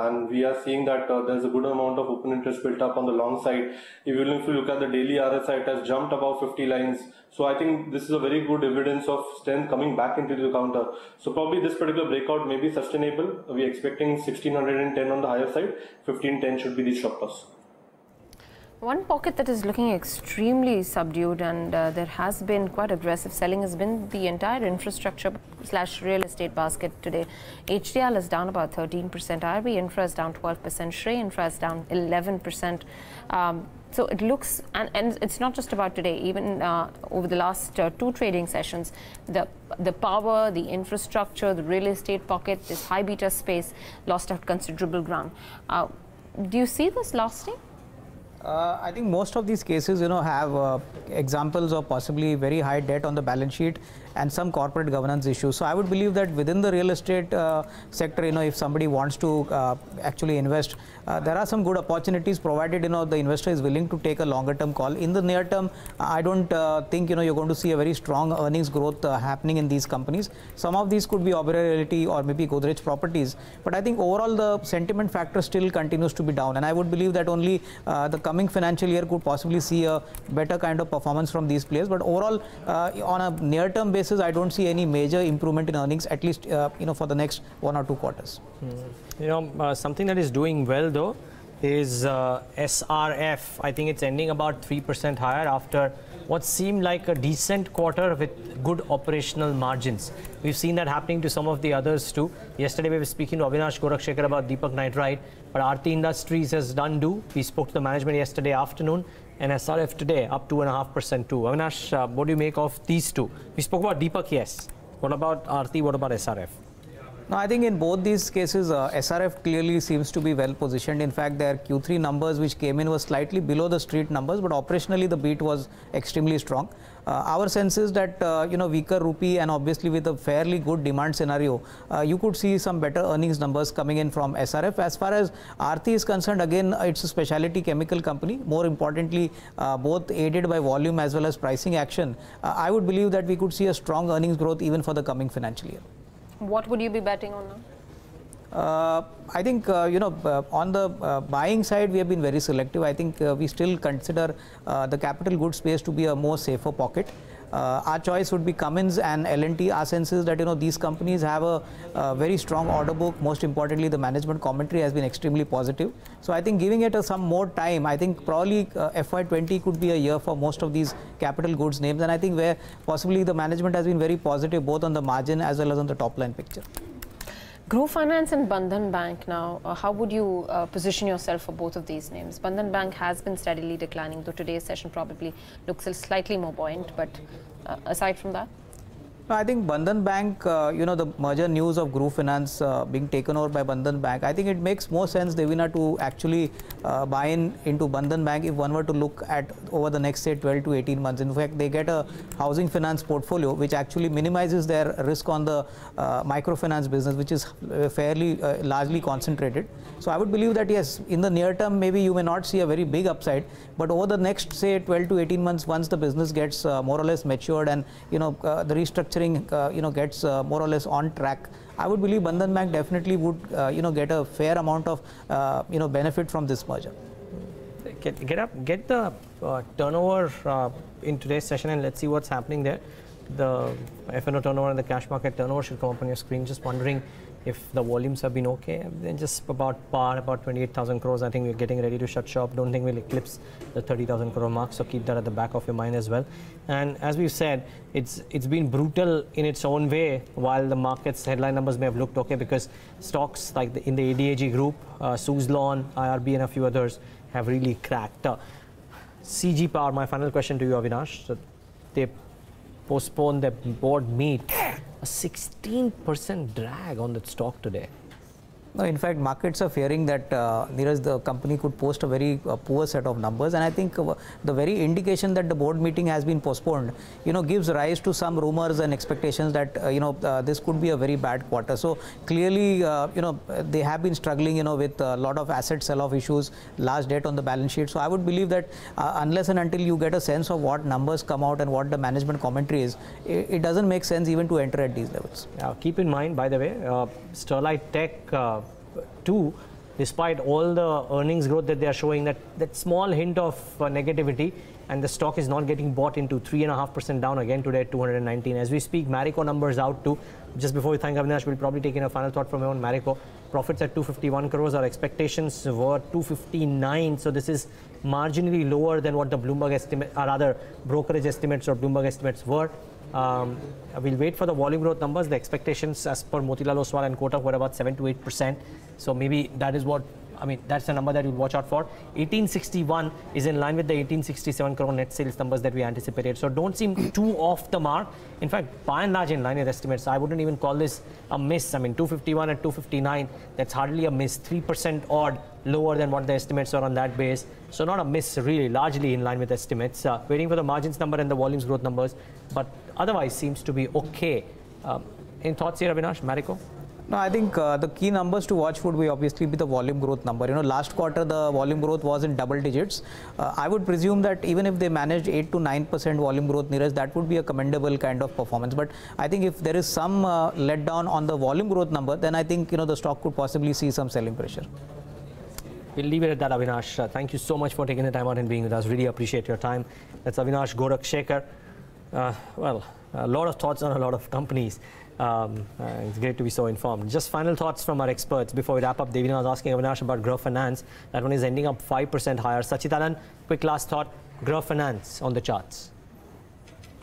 and we are seeing that there's a good amount of open interest built up on the long side. Even if you look at the daily RSI, it has jumped above 50 lines. So I think this is a very good evidence of strength coming back into the counter. So probably this particular breakout may be sustainable. We're expecting 1610 on the higher side. 1510 should be the stop loss. One pocket that is looking extremely subdued, and there has been quite aggressive selling, has been the entire infrastructure / real estate basket today. HDL is down about 13%, IRB Infra is down 12%, Shrey Infra is down 11%. So it looks, and it's not just about today, even over the last 2 trading sessions, the power, the infrastructure, the real estate pocket, this high beta space lost out considerable ground. Do you see this lasting? I think most of these cases, have examples of possibly very high debt on the balance sheet and some corporate governance issues. So I would believe that within the real estate sector, if somebody wants to actually invest, there are some good opportunities provided, the investor is willing to take a longer term call. In the near term, I don't think, you're going to see a very strong earnings growth happening in these companies. Some of these could be Oberoi Realty or maybe Godrej Properties. But I think overall the sentiment factor still continues to be down. And I would believe that only the coming financial year could possibly see a better kind of performance from these players. But overall, on a near term basis, I don't see any major improvement in earnings, at least for the next 1 or 2 quarters. Something that is doing well though is SRF. I think it's ending about 3% higher after what seemed like a decent quarter with good operational margins. We've seen that happening to some of the others too. Yesterday we were speaking to Avinash Gorakshakar about Deepak Nitrite, but Aarti Industries has done do. We spoke to the management yesterday afternoon, and SRF today up 2.5% too. Avinash, what do you make of these two? We spoke about Deepak, yes. What about Aarti? What about SRF? No, I think in both these cases, SRF clearly seems to be well positioned. In fact, their Q3 numbers which came in was slightly below the street numbers, but operationally the beat was extremely strong. Our sense is that, weaker rupee and obviously with a fairly good demand scenario, you could see some better earnings numbers coming in from SRF. As far as Aarti is concerned, again, it's a specialty chemical company. More importantly, both aided by volume as well as pricing action. I would believe that we could see a strong earnings growth even for the coming financial year. What would you be betting on now? I think, on the buying side, we have been very selective. I think we still consider the capital goods space to be a more safer pocket. Our choice would be Cummins and L&T. Our sense is that, these companies have a very strong order book. Most importantly, the management commentary has been extremely positive. So I think giving it some more time, I think probably FY20 could be a year for most of these capital goods names. And I think where possibly the management has been very positive, both on the margin as well as on the top line picture. Growth Finance and Bandhan Bank now, how would you position yourself for both of these names? Bandhan Bank has been steadily declining, though today's session probably looks slightly more buoyant, but aside from that? I think Bandhan Bank, the merger news of Growth Finance being taken over by Bandhan Bank, I think it makes more sense, Devina, to actually buy into Bandhan Bank if one were to look at over the next, say, 12 to 18 months. In fact, they get a housing finance portfolio which actually minimizes their risk on the microfinance business, which is fairly largely concentrated. So I would believe that, yes, in the near term, maybe you may not see a very big upside, but over the next, say, 12 to 18 months, once the business gets more or less matured and, the restructuring gets more or less on track, I would believe Bandhan Bank definitely would get a fair amount of benefit from this merger. Get the turnover in today's session and let's see what's happening there. The F&O turnover and the cash market turnover should come up on your screen. Just wondering If the volumes have been okay, then just about par, about 28,000 crores. I think we're getting ready to shut shop. Don't think we'll eclipse the 30,000 crore mark. So keep that at the back of your mind as well. And as we've said, it's been brutal in its own way. While the market's headline numbers may have looked okay, because stocks like in the ADAG group, Suzlon, IRB, and a few others have really cracked. CG Power. My final question to you, Avinash. So they postponed their board meet. A 16% drag on the stock today. No, in fact, markets are fearing that the company could post a very poor set of numbers, and I think the very indication that the board meeting has been postponed, gives rise to some rumors and expectations that this could be a very bad quarter. So clearly, they have been struggling, with a lot of asset sell-off issues, large debt on the balance sheet. So I would believe that unless and until you get a sense of what numbers come out and what the management commentary is, it doesn't make sense even to enter at these levels. Keep in mind, by the way, Sterlite Tech. Too, despite all the earnings growth that they are showing, that small hint of negativity, and the stock is not getting bought into. 3.5% down again today at 219. As we speak, Marico numbers out too. Just before we thank Avinash, we'll probably take in a final thought from on Marico. Profits at 251 crores. Our expectations were 259. So this is marginally lower than what the Bloomberg estimate, or other brokerage estimates or Bloomberg estimates were. We'll wait for the volume growth numbers. The expectations as per Motilal Oswal and Kotak were about 7 to 8%. So maybe that is what, that's a number that you'll watch out for. 1861 is in line with the 1867 crore net sales numbers that we anticipated. So don't seem too off the mark. In fact, by and large in line with estimates. I wouldn't even call this a miss. 251 at 259, that's hardly a miss. 3% odd lower than what the estimates are on that base. So not a miss really, largely in line with estimates. Waiting for the margins number and the volumes growth numbers, but otherwise seems to be okay. Any thoughts here, Avinash? Marico? No, I think the key numbers to watch would obviously be the volume growth number. Last quarter the volume growth was in double digits. I would presume that even if they managed 8 to 9% volume growth, Neeraj, that would be a commendable kind of performance. But I think if there is some letdown on the volume growth number, then I think the stock could possibly see some selling pressure. We'll leave it at that, Avinash. Thank you so much for taking the time out and being with us. Really appreciate your time. That's Avinash Gorakshakar. Well, a lot of thoughts on a lot of companies. It's great to be so informed. Just final thoughts from our experts before we wrap up. Devina was asking Avinash about Growth Finance. That one is ending up 5% higher. Sacchitanand, quick last thought. Growth Finance on the charts.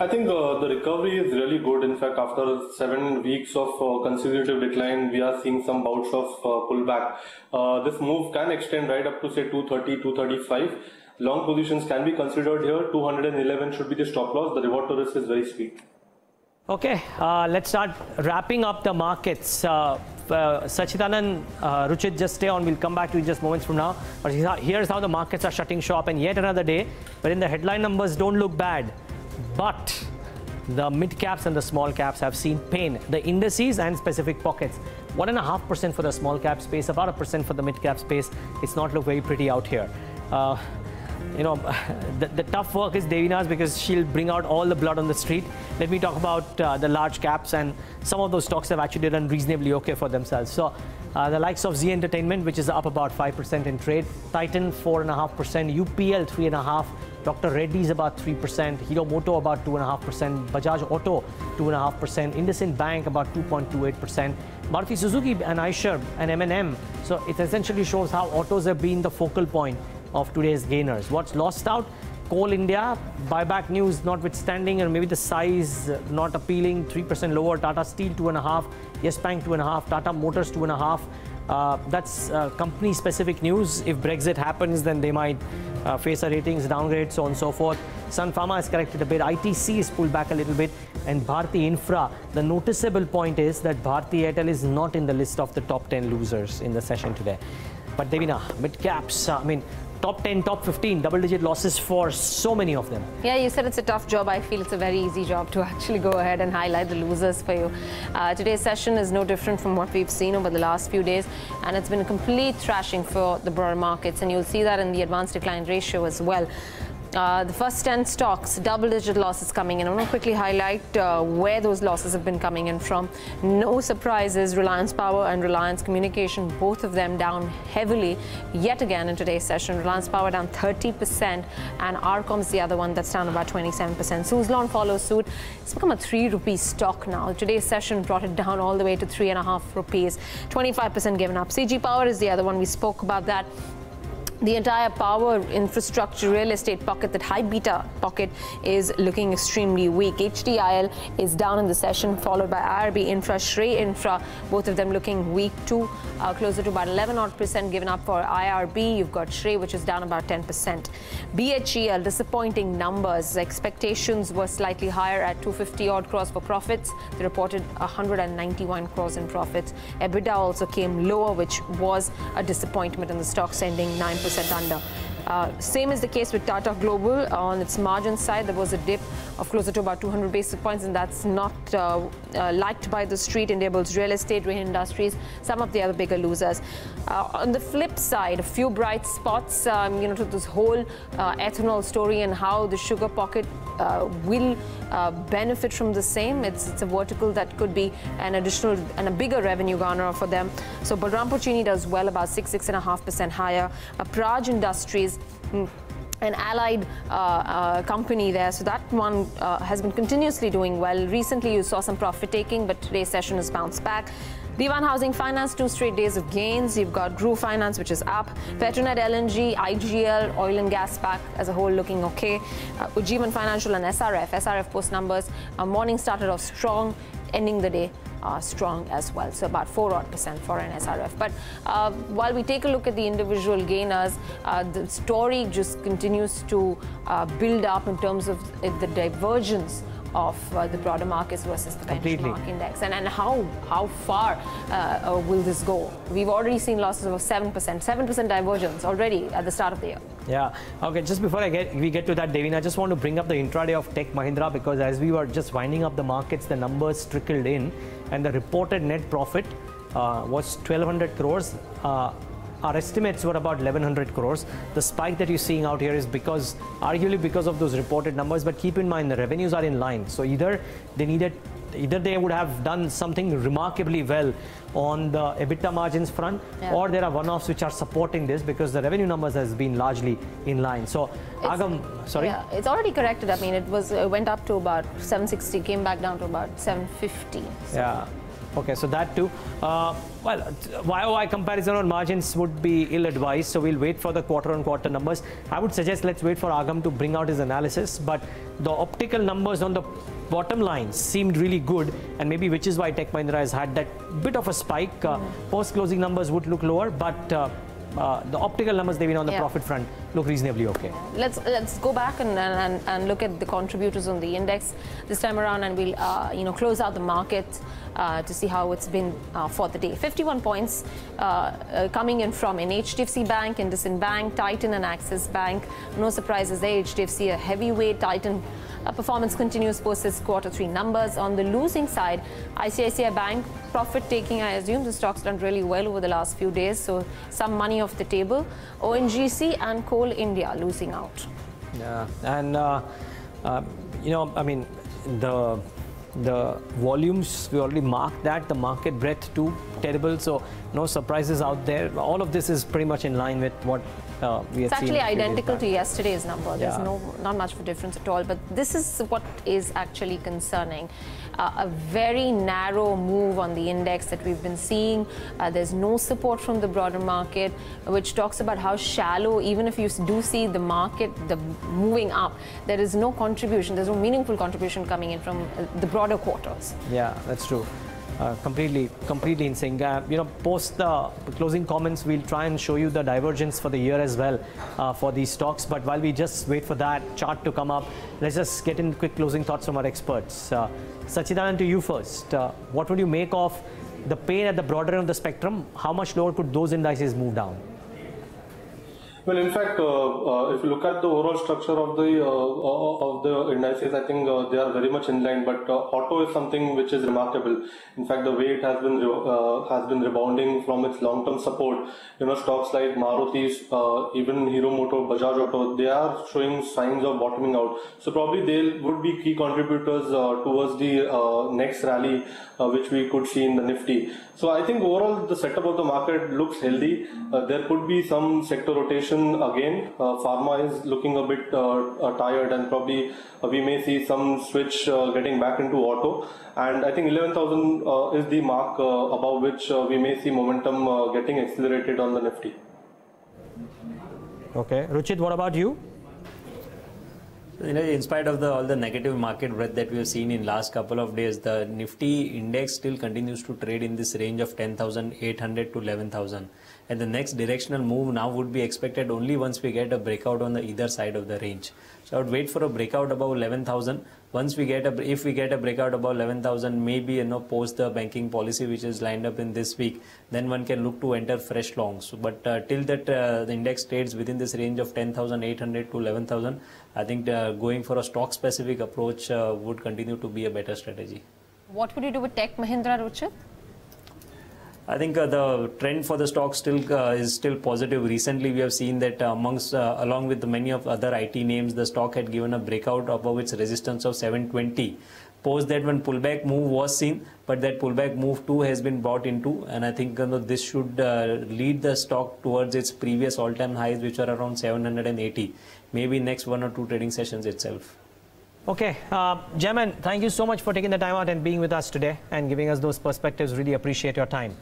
I think the recovery is really good. In fact, after 7 weeks of consecutive decline, we are seeing some bouts of pullback. This move can extend right up to say 230, 235. Long positions can be considered here. 211 should be the stop loss. The reward to risk is very sweet. Okay, let's start wrapping up the markets. Sacchitanand, Ruchit, just stay on. We'll come back to you just moments from now. But here's how the markets are shutting shop, and yet another day wherein the headline numbers don't look bad. But the mid caps and the small caps have seen pain. The indices and specific pockets. 1.5% for the small cap space, about 1% for the mid cap space. It's not look very pretty out here. The tough work is Devina's because she'll bring out all the blood on the street. Let me talk about the large caps, and some of those stocks have actually done reasonably okay for themselves. So the likes of Z Entertainment, which is up about 5% in trade, Titan 4.5%, UPL 3.5%, Dr. Reddy's about 3%, Hero Moto about 2.5%, Bajaj Auto 2.5%, IndusInd Bank about 2.28%, Maruti Suzuki and Eicher and M&M. So it essentially shows how autos have been the focal point of today's gainers. What's lost out? Coal India, buyback news notwithstanding, and maybe the size not appealing, 3% lower. Tata Steel 2.5%, Yes Bank 2.5%, Tata Motors 2.5%. That's company specific news. If Brexit happens, then they might face a ratings downgrade, so on and so forth. Sun Pharma has corrected a bit. ITC is pulled back a little bit. And Bharti Infra, the noticeable point is that Bharti Airtel is not in the list of the top 10 losers in the session today. But Devina, mid caps, top 10, top 15, double-digit losses for so many of them. Yeah, you said it's a tough job. I feel it's a very easy job to actually go ahead and highlight the losers for you. Today's session is no different from what we've seen over the last few days, and it's been a complete thrashing for the broader markets, and you'll see that in the advanced decline ratio as well. The first 10 stocks, double-digit losses coming in. I want to quickly highlight where those losses have been coming in from. No surprises, Reliance Power and Reliance Communication, both of them down heavily yet again in today's session. Reliance Power down 30% and Arcom is the other one that's down about 27%. Suzlon follows suit. It's become a 3 rupee stock now. Today's session brought it down all the way to 3.5 rupees, 25% given up. CG Power is the other one. We spoke about that. The entire power infrastructure real estate pocket, that high beta pocket, is looking extremely weak. HDIL is down in the session, followed by IRB Infra, Shrey Infra, both of them looking weak too, closer to about 11% given up for IRB. You've got Shrey, which is down about 10%. BHEL, disappointing numbers. Expectations were slightly higher at 250 odd crores for profits. They reported 191 crores in profits. EBITDA also came lower, which was a disappointment, in the stock ending 9% under. Same is the case with Tata Global. On its margin side, there was a dip of closer to about 200 basis points, and that's not liked by the street. Indiabulls Real Estate, Rain Industries, some of the other bigger losers. On the flip side, a few bright spots, to this whole ethanol story and how the sugar pocket will benefit from the same. It's a vertical that could be an additional and a bigger revenue garner for them. So Balrampur Chini does well, about 6.5% higher. Praj Industries, an allied company there, so that one has been continuously doing well. Recently you saw some profit taking, but today's session has bounced back. Dipan Housing Finance, 2 straight days of gains. You've got Gru Finance, which is up. Petronet LNG, IGL, oil and gas back as a whole looking okay. Ujjivan Financial and SRF post numbers. Morning started off strong, ending the day strong as well, so about 4% for an SRF. But while we take a look at the individual gainers, the story just continues to build up in terms of the divergence of the broader markets versus the benchmark index, and how far will this go? We've already seen losses of 7% divergence already at the start of the year. Yeah. Okay. Just before we get to that, Devina, I just want to bring up the intraday of Tech Mahindra, because as we were just winding up the markets, the numbers trickled in, and the reported net profit was 1,200 crores. Our estimates were about 1,100 crores. The spike that you're seeing out here is arguably because of those reported numbers, but keep in mind the revenues are in line. So either they would have done something remarkably well on the EBITDA margins front, or there are one-offs which are supporting this, because the revenue numbers has been largely in line. So Agam, sorry? Yeah, it's already corrected. I mean, it went up to about 760, came back down to about 750. So. Yeah. Okay, so that too. Well, YOY comparison on margins would be ill-advised, so we'll wait for the quarter-on-quarter numbers. I would suggest let's wait for Agam to bring out his analysis, but the optical numbers on the bottom line seemed really good, and maybe which is why Tech Mahindra has had that bit of a spike. Post-closing numbers would look lower, but the optical numbers they've been on the profit front look reasonably okay. Let's go back and look at the contributors on the index this time around, and we'll close out the market to see how it's been for the day. 51 points coming in from HDFC Bank, IndusInd Bank, Titan and Axis Bank. No surprises there. HDFC a heavyweight. Titan performance continues post its Q3 numbers. On the losing side, ICICI Bank profit taking. I assume the stock's done really well over the last few days, so some money off the table. ONGC and Coal India losing out. Yeah, and I mean, the volumes, we already marked that, the market breadth too terrible, so no surprises out there. All of this is pretty much in line with what we had seen. It's actually identical to yesterday's number. There's not much of a difference at all, but this is what is actually concerning. A very narrow move on the index that we've been seeing. There's no support from the broader market, which talks about how shallow, even if you do see the market moving up, there is no contribution, there's no meaningful contribution coming in from the broader quarters. Yeah, that's true. Completely in sync. Post the closing comments, we'll try and show you the divergence for the year as well for these stocks. But while we just wait for that chart to come up, let's just get in quick closing thoughts from our experts. Sacchitanand, to you first. What would you make of the pain at the broader end of the spectrum? How much lower could those indices move down? Well, in fact, if you look at the overall structure of the indices, I think they are very much in line. But auto is something which is remarkable. In fact, the way it has been rebounding from its long-term support. Stocks like Maruti, even Hero Moto, Bajaj Auto, they are showing signs of bottoming out. So probably they would be key contributors towards the next rally, which we could see in the Nifty. So I think overall the setup of the market looks healthy. There could be some sector rotation again. Pharma is looking a bit tired, and probably we may see some switch getting back into auto. And I think 11,000 is the mark above which we may see momentum getting accelerated on the Nifty. Okay, Ruchit, what about you? In spite of all the negative market breadth that we have seen in last couple of days, the Nifty index still continues to trade in this range of 10,800 to 11,000. And the next directional move now would be expected only once we get a breakout on the either side of the range. So I would wait for a breakout above 11,000. Once we get if we get a breakout above 11,000, maybe post the banking policy which is lined up in this week, then one can look to enter fresh longs. But till that the index trades within this range of 10,800 to 11,000, I think going for a stock specific approach would continue to be a better strategy. What would you do with Tech Mahindra, Ruchit? I think the trend for the stock is still positive. Recently, we have seen that along with many of other IT names, the stock had given a breakout above its resistance of 720. Post that, one pullback move was seen, but that pullback move too has been bought into, and I think this should lead the stock towards its previous all-time highs, which are around 780. Maybe next 1 or 2 trading sessions itself. Okay, Jain, thank you so much for taking the time out and being with us today and giving us those perspectives. Really appreciate your time.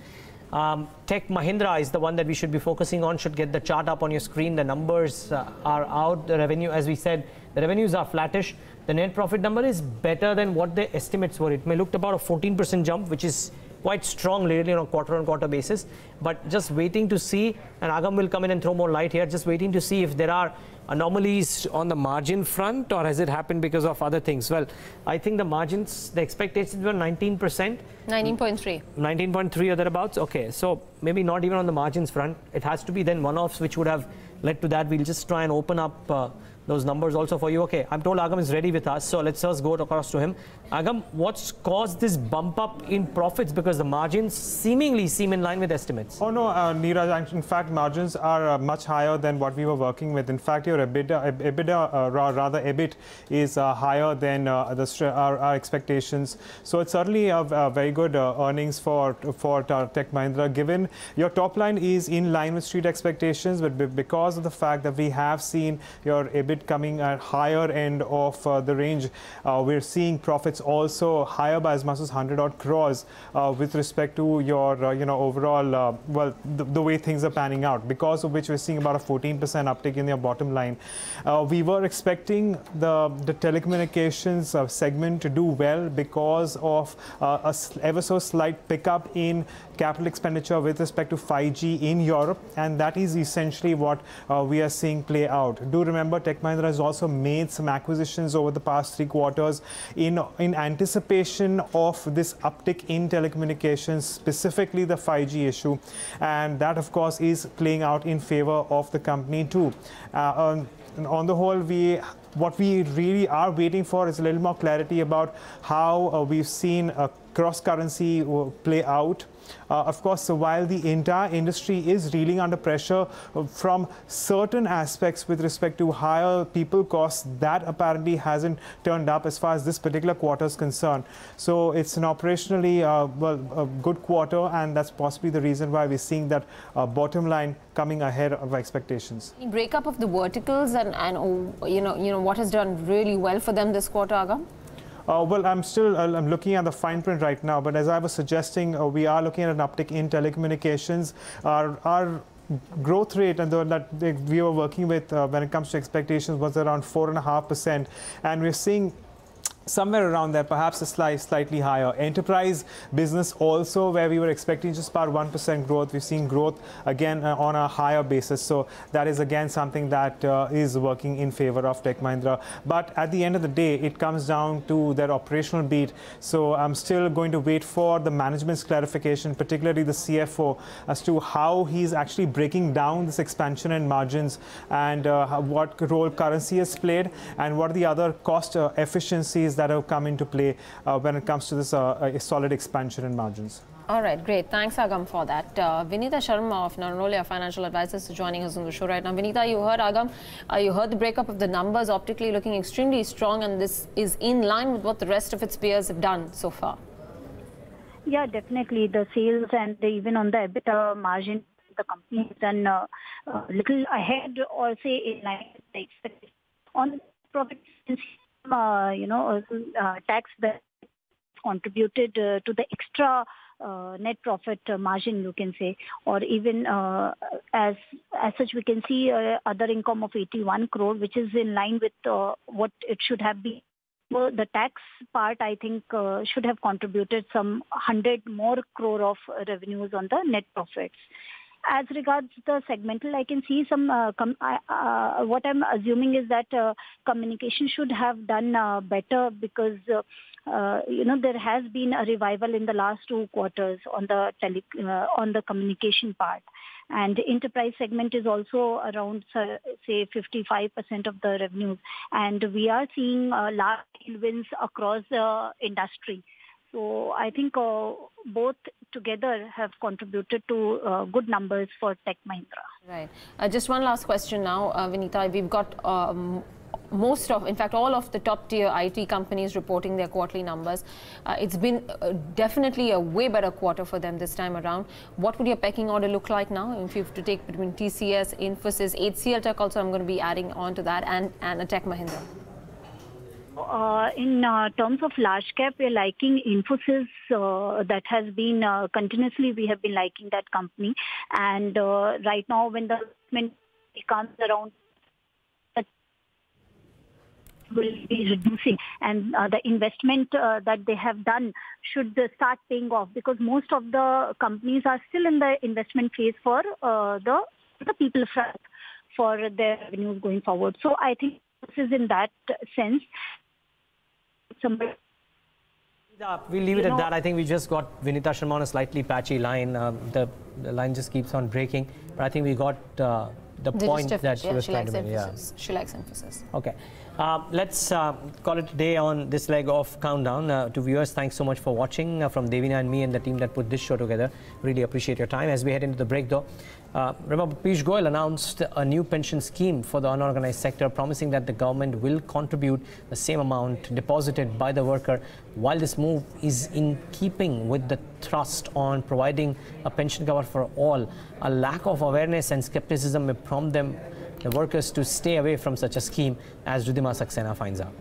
Tech Mahindra is the one that we should be focusing on. Should get the chart up on your screen. The numbers are out. The revenue, as we said, the revenues are flattish. The net profit number is better than what the estimates were. It may look about a 14% jump, which is quite strong really on a quarter-on-quarter basis. But just waiting to see, and Agam will come in and throw more light here, just waiting to see if there are anomalies on the margin front, or has it happened because of other things? Well, I think the margins, the expectations were 19%. 19.3. 19.3 or thereabouts. Okay, so maybe not even on the margins front. It has to be then one-offs which would have led to that. We'll just try and open up those numbers also for you. Okay, I'm told Agam is ready with us, so let's just go across to him. Agam, what's caused this bump up in profits? Because the margins seemingly seem in line with estimates. Oh no, Neeraj, in fact, margins are much higher than what we were working with. In fact, your EBIT is higher than our expectations. So it's certainly a very good earnings for Tech Mahindra, given your top line is in line with street expectations, but because of the fact that we have seen your EBIT coming at higher end of the range, we're seeing profits also higher by as much as 100 odd crores with respect to your overall the way things are panning out, because of which we're seeing about a 14% uptick in your bottom line. We were expecting the telecommunications segment to do well because of a ever so slight pickup in capital expenditure with respect to 5G in Europe, and that is essentially what we are seeing play out. Do remember, Tech Mahindra has also made some acquisitions over the past 3 quarters in anticipation of this uptick in telecommunications, specifically the 5G issue, and that of course is playing out in favor of the company too. On the whole, what we really are waiting for is a little more clarity about how we've seen cross-currency play out. Of course, while the entire industry is reeling under pressure from certain aspects with respect to higher people costs, that apparently hasn't turned up as far as this particular quarter is concerned. So it's an operationally a good quarter, and that's possibly the reason why we're seeing that bottom line coming ahead of expectations. Breakup of the verticals and what has done really well for them this quarter, Agam? Well, I'm looking at the fine print right now, but as I was suggesting, we are looking at an uptick in telecommunications. Our growth rate and that we were working with when it comes to expectations was around 4.5%, and we're seeing somewhere around there, perhaps a slightly higher. Enterprise business also, where we were expecting just about 1% growth. We've seen growth again on a higher basis. So that is again something that is working in favor of Tech Mahindra. But at the end of the day, it comes down to their operational beat. So I'm still going to wait for the management's clarification, particularly the CFO, as to how he's actually breaking down this expansion in margins and what role currency has played and what are the other cost efficiencies that have come into play when it comes to this solid expansion in margins. All right, great. Thanks, Agam, for that. Vinita Sharma of Narnolia Financial Advisors is joining us on the show right now. Vinita, you heard Agam. You heard the breakup of the numbers, optically looking extremely strong, and this is in line with what the rest of its peers have done so far. Yeah, definitely. The sales and even on the EBITDA margin, the company has done a little ahead or say in line with the expectation. On profit, tax that contributed to the extra net profit margin, you can say, or even as such we can see other income of 81 crore, which is in line with what it should have been. Well, the tax part, I think, should have contributed some 100 more crore of revenues on the net profits. As regards the segmental, I can see some, what I'm assuming is that communication should have done better because, there has been a revival in the last 2 quarters on the communication part. And the enterprise segment is also around, say, 55% of the revenues. And we are seeing large wins across the industry. So I think both together have contributed to good numbers for Tech Mahindra. Right. Just one last question now, Vinita. We've got most of, in fact, all of the top tier IT companies reporting their quarterly numbers. It's been definitely a way better quarter for them this time around. What would your pecking order look like now if you have to take between TCS, Infosys, HCL Tech also I'm going to be adding on to that, and a Tech Mahindra? In terms of large cap, we're liking Infosys. That has been continuously, we have been liking that company. And right now, when the investment comes around, will be reducing, and the investment that they have done should start paying off, because most of the companies are still in the investment phase for the people front for their revenues going forward. So I think this is in that sense. We'll leave it at that. I think we just got Vinita Sharma on a slightly patchy line. The line just keeps on breaking. But I think we got the point that she was trying to make. Yeah. She likes emphasis. Okay. Let's call it a day on this leg of Countdown. To viewers, thanks so much for watching. From Devina and me and the team that put this show together, really appreciate your time. As we head into the break though, remember Piyush Goyal announced a new pension scheme for the unorganized sector, promising that the government will contribute the same amount deposited by the worker. While this move is in keeping with the thrust on providing a pension cover for all, a lack of awareness and skepticism may prompt the workers to stay away from such a scheme, as Ridhima Saxena finds out.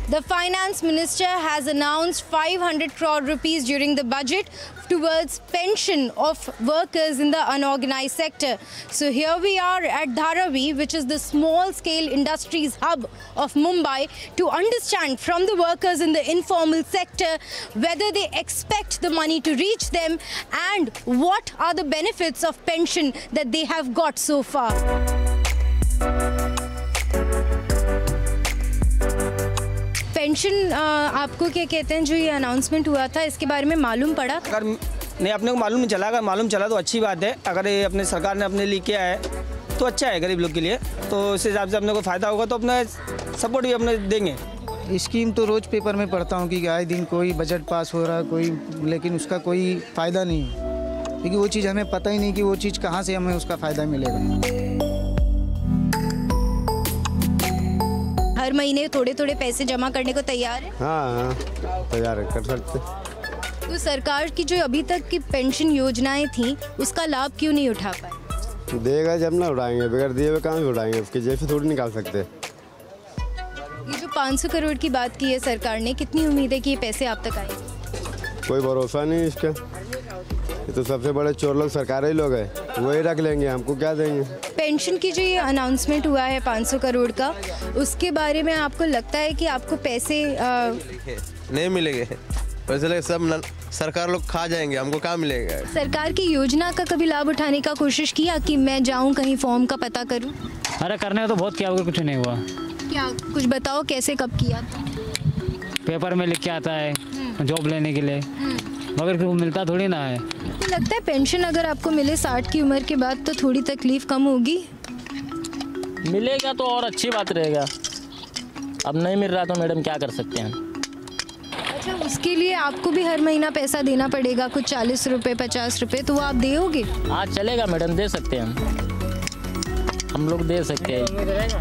The Finance Minister has announced 500 crore rupees during the budget towards pension of workers in the unorganized sector. So here we are at Dharavi, which is the small-scale industries hub of Mumbai, to understand from the workers in the informal sector whether they expect the money to reach them and what are the benefits of pension that they have got so far. Pension आपको क्या कहते हैं, जो ये announcement हुआ था इसके बारे में मालूम पड़ा? अगर नहीं अपने को मालूम नहीं चला, अगर मालूम चला तो अच्छी बात है। अगर ये अपने सरकार ने अपने लिए किया है तो अच्छा है गरीब लोग के लिए, तो इस हिसाब से अपने को फ़ायदा होगा तो अपना सपोर्ट भी अपने देंगे। स्कीम तो रोज़ पेपर में पढ़ता हूँ कि आए दिन कोई बजट पास हो रहा है कोई, लेकिन उसका कोई फ़ायदा नहीं है, क्योंकि वो चीज़ हमें पता ही नहीं कि वो चीज़ कहाँ से हमें उसका फ़ायदा मिलेगा। हर महीने थोड़े थोड़े पैसे जमा करने को तैयार है? हाँ, तैयार है, कर सकते। तो सरकार की जो अभी तक की पेंशन योजनाएं थी उसका लाभ क्यों नहीं उठा पाए? देगा जब ना उठाएंगे, बगैर दिए हुए कहाँ भी उठाएंगे, उसकी जेब से थोड़ी निकाल सकते। ये जो 500 करोड़ की बात की है सरकार ने, कितनी उम्मीद है कि ये पैसे आप तक आएंगे? कोई भरोसा नहीं इसका। ये तो सबसे बड़े चोर लोग सरकारी लोग हैं, वही रख लेंगे, हमको क्या देंगे। पेंशन की जो ये अनाउंसमेंट हुआ है 500 करोड़ का, उसके बारे में आपको लगता है कि आपको पैसे नहीं मिलेंगे? पैसे सब सरकार लोग खा जाएंगे, हमको क्या मिलेगा? सरकार की योजना का कभी लाभ उठाने का कोशिश किया कि मैं जाऊं कहीं फॉर्म का पता करूं? अरे करने का तो बहुत किया, कुछ नहीं हुआ। क्या कुछ बताओ, कैसे कब किया था? पेपर में लिख के आता है जॉब लेने के लिए, मगर कुछ मिलता थोड़ी ना है। तो लगता है पेंशन अगर आपको मिले 60 की उम्र के बाद तो थोड़ी तकलीफ कम होगी? मिलेगा तो और अच्छी बात रहेगा, अब नहीं मिल रहा तो मैडम क्या कर सकते हैं। अच्छा, उसके लिए आपको भी हर महीना पैसा देना पड़ेगा, कुछ 40 रुपये 50 रुपये, तो वो आप दोगे? हाँ चलेगा मैडम, दे सकते हैं हम लोग दे सकते हैं,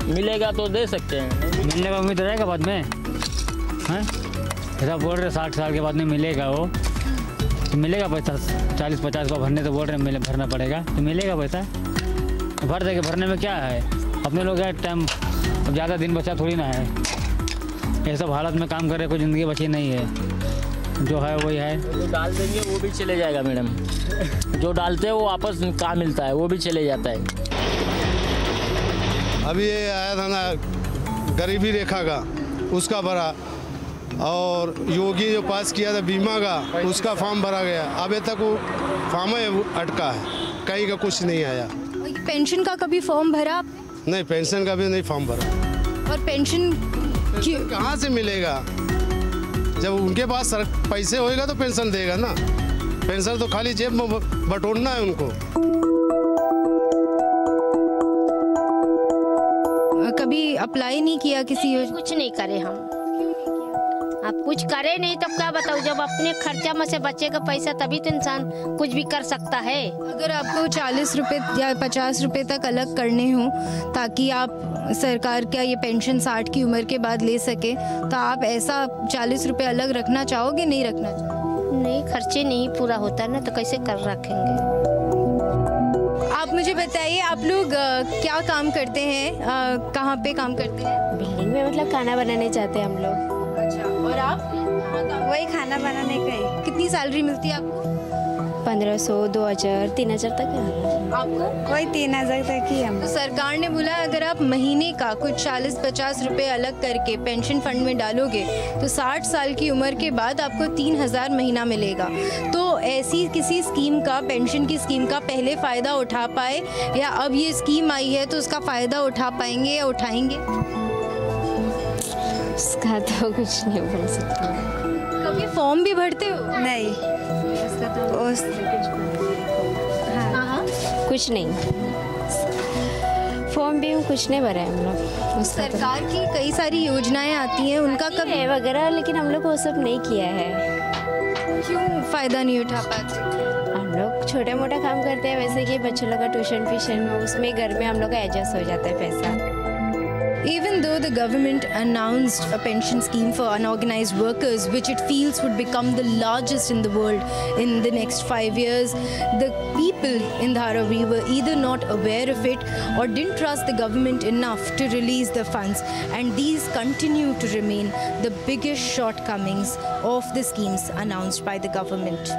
मिलेगा तो दे सकते हैं। मिलने का उम्मीद रहेगा बाद में, हैं? ऐसा बोल रहे 60 साल के बाद में मिलेगा, वो तो मिलेगा पैसा 40-50 का भरने, तो बोल रहे मिले भरना पड़ेगा, तो मिलेगा पैसा, भर देंगे। भरने में क्या है, अपने लोग टाइम अब ज़्यादा दिन बचा थोड़ी ना है, ये सब हालत में काम कर रहे, कोई ज़िंदगी बची नहीं है, जो है वही है। जो डाल देंगे वो भी चले जाएगा मैडम, जो डालते हैं वो वापस कहाँ मिलता है, वो भी चले जाता है। अभी ये आया था ना गरीबी रेखा का, उसका भरा, और योगी जो पास किया था बीमा का, उसका फॉर्म भरा गया, अभी तक वो फॉर्म है अटका है, कहीं का कुछ नहीं आया। पेंशन का कभी फॉर्म भरा? नहीं, पेंशन का भी नहीं फॉर्म भरा। और पेंशन कहाँ से मिलेगा? जब उनके पास पैसे होएगा तो पेंशन देगा ना, पेंशन तो खाली जेब में बटोरना है उनको। कभी अप्लाई नहीं किया किसी योजना? कुछ नहीं करे हम, आप कुछ करे नहीं तो क्या बताऊँ, जब अपने खर्चा में से बचेगा पैसा तभी तो इंसान कुछ भी कर सकता है। अगर आपको 40 रुपये या 50 रुपये तक अलग करने हो ताकि आप सरकार का ये पेंशन 60 की उम्र के बाद ले सके, तो आप ऐसा 40 रुपये अलग रखना चाहोगे, नहीं रखना चाहोगे? नहीं, खर्चे नहीं पूरा होता ना, तो कैसे कर रखेंगे। आप मुझे बताइए, आप लोग क्या काम करते हैं, कहाँ पे काम करते हैं? बिल्डिंग में, मतलब खाना बनाने जाते हैं हम लोग। अच्छा, और आप? वही खाना बनाने का ही। कितनी सैलरी मिलती है आपको? 1500, 2000, 3000 तक है। आपको? वही 3000 तक ही हम। तो सरकार ने बोला अगर आप महीने का कुछ 40-50 रुपए अलग करके पेंशन फंड में डालोगे तो 60 साल की उम्र के बाद आपको 3000 महीना मिलेगा। तो ऐसी किसी स्कीम का, पेंशन की स्कीम का पहले फ़ायदा उठा पाए, या अब ये स्कीम आई है तो उसका फ़ायदा उठा पाएंगे या उठाएंगे? उसका तो कुछ नहीं बोल सकता। कभी फॉर्म भी भरते हो? नहीं, उसका तो कुछ नहीं, फॉर्म भी कुछ नहीं भरा है हम लोग। सरकार की कई सारी योजनाएं आती हैं, उनका कब है वगैरह, लेकिन हम लोग वो सब नहीं किया है। क्यों फ़ायदा नहीं उठा पाते? हम लोग छोटा मोटा काम करते हैं, वैसे कि बच्चों लोग का ट्यूशन फीशन, उसमें घर में हम लोग का एडजस्ट हो जाता है पैसा। Even though the government announced a pension scheme for unorganized workers, which it feels would become the largest in the world in the next 5 years, the people in Dharavi were either not aware of it or didn't trust the government enough to release the funds. And these continue to remain the biggest shortcomings of the schemes announced by the government.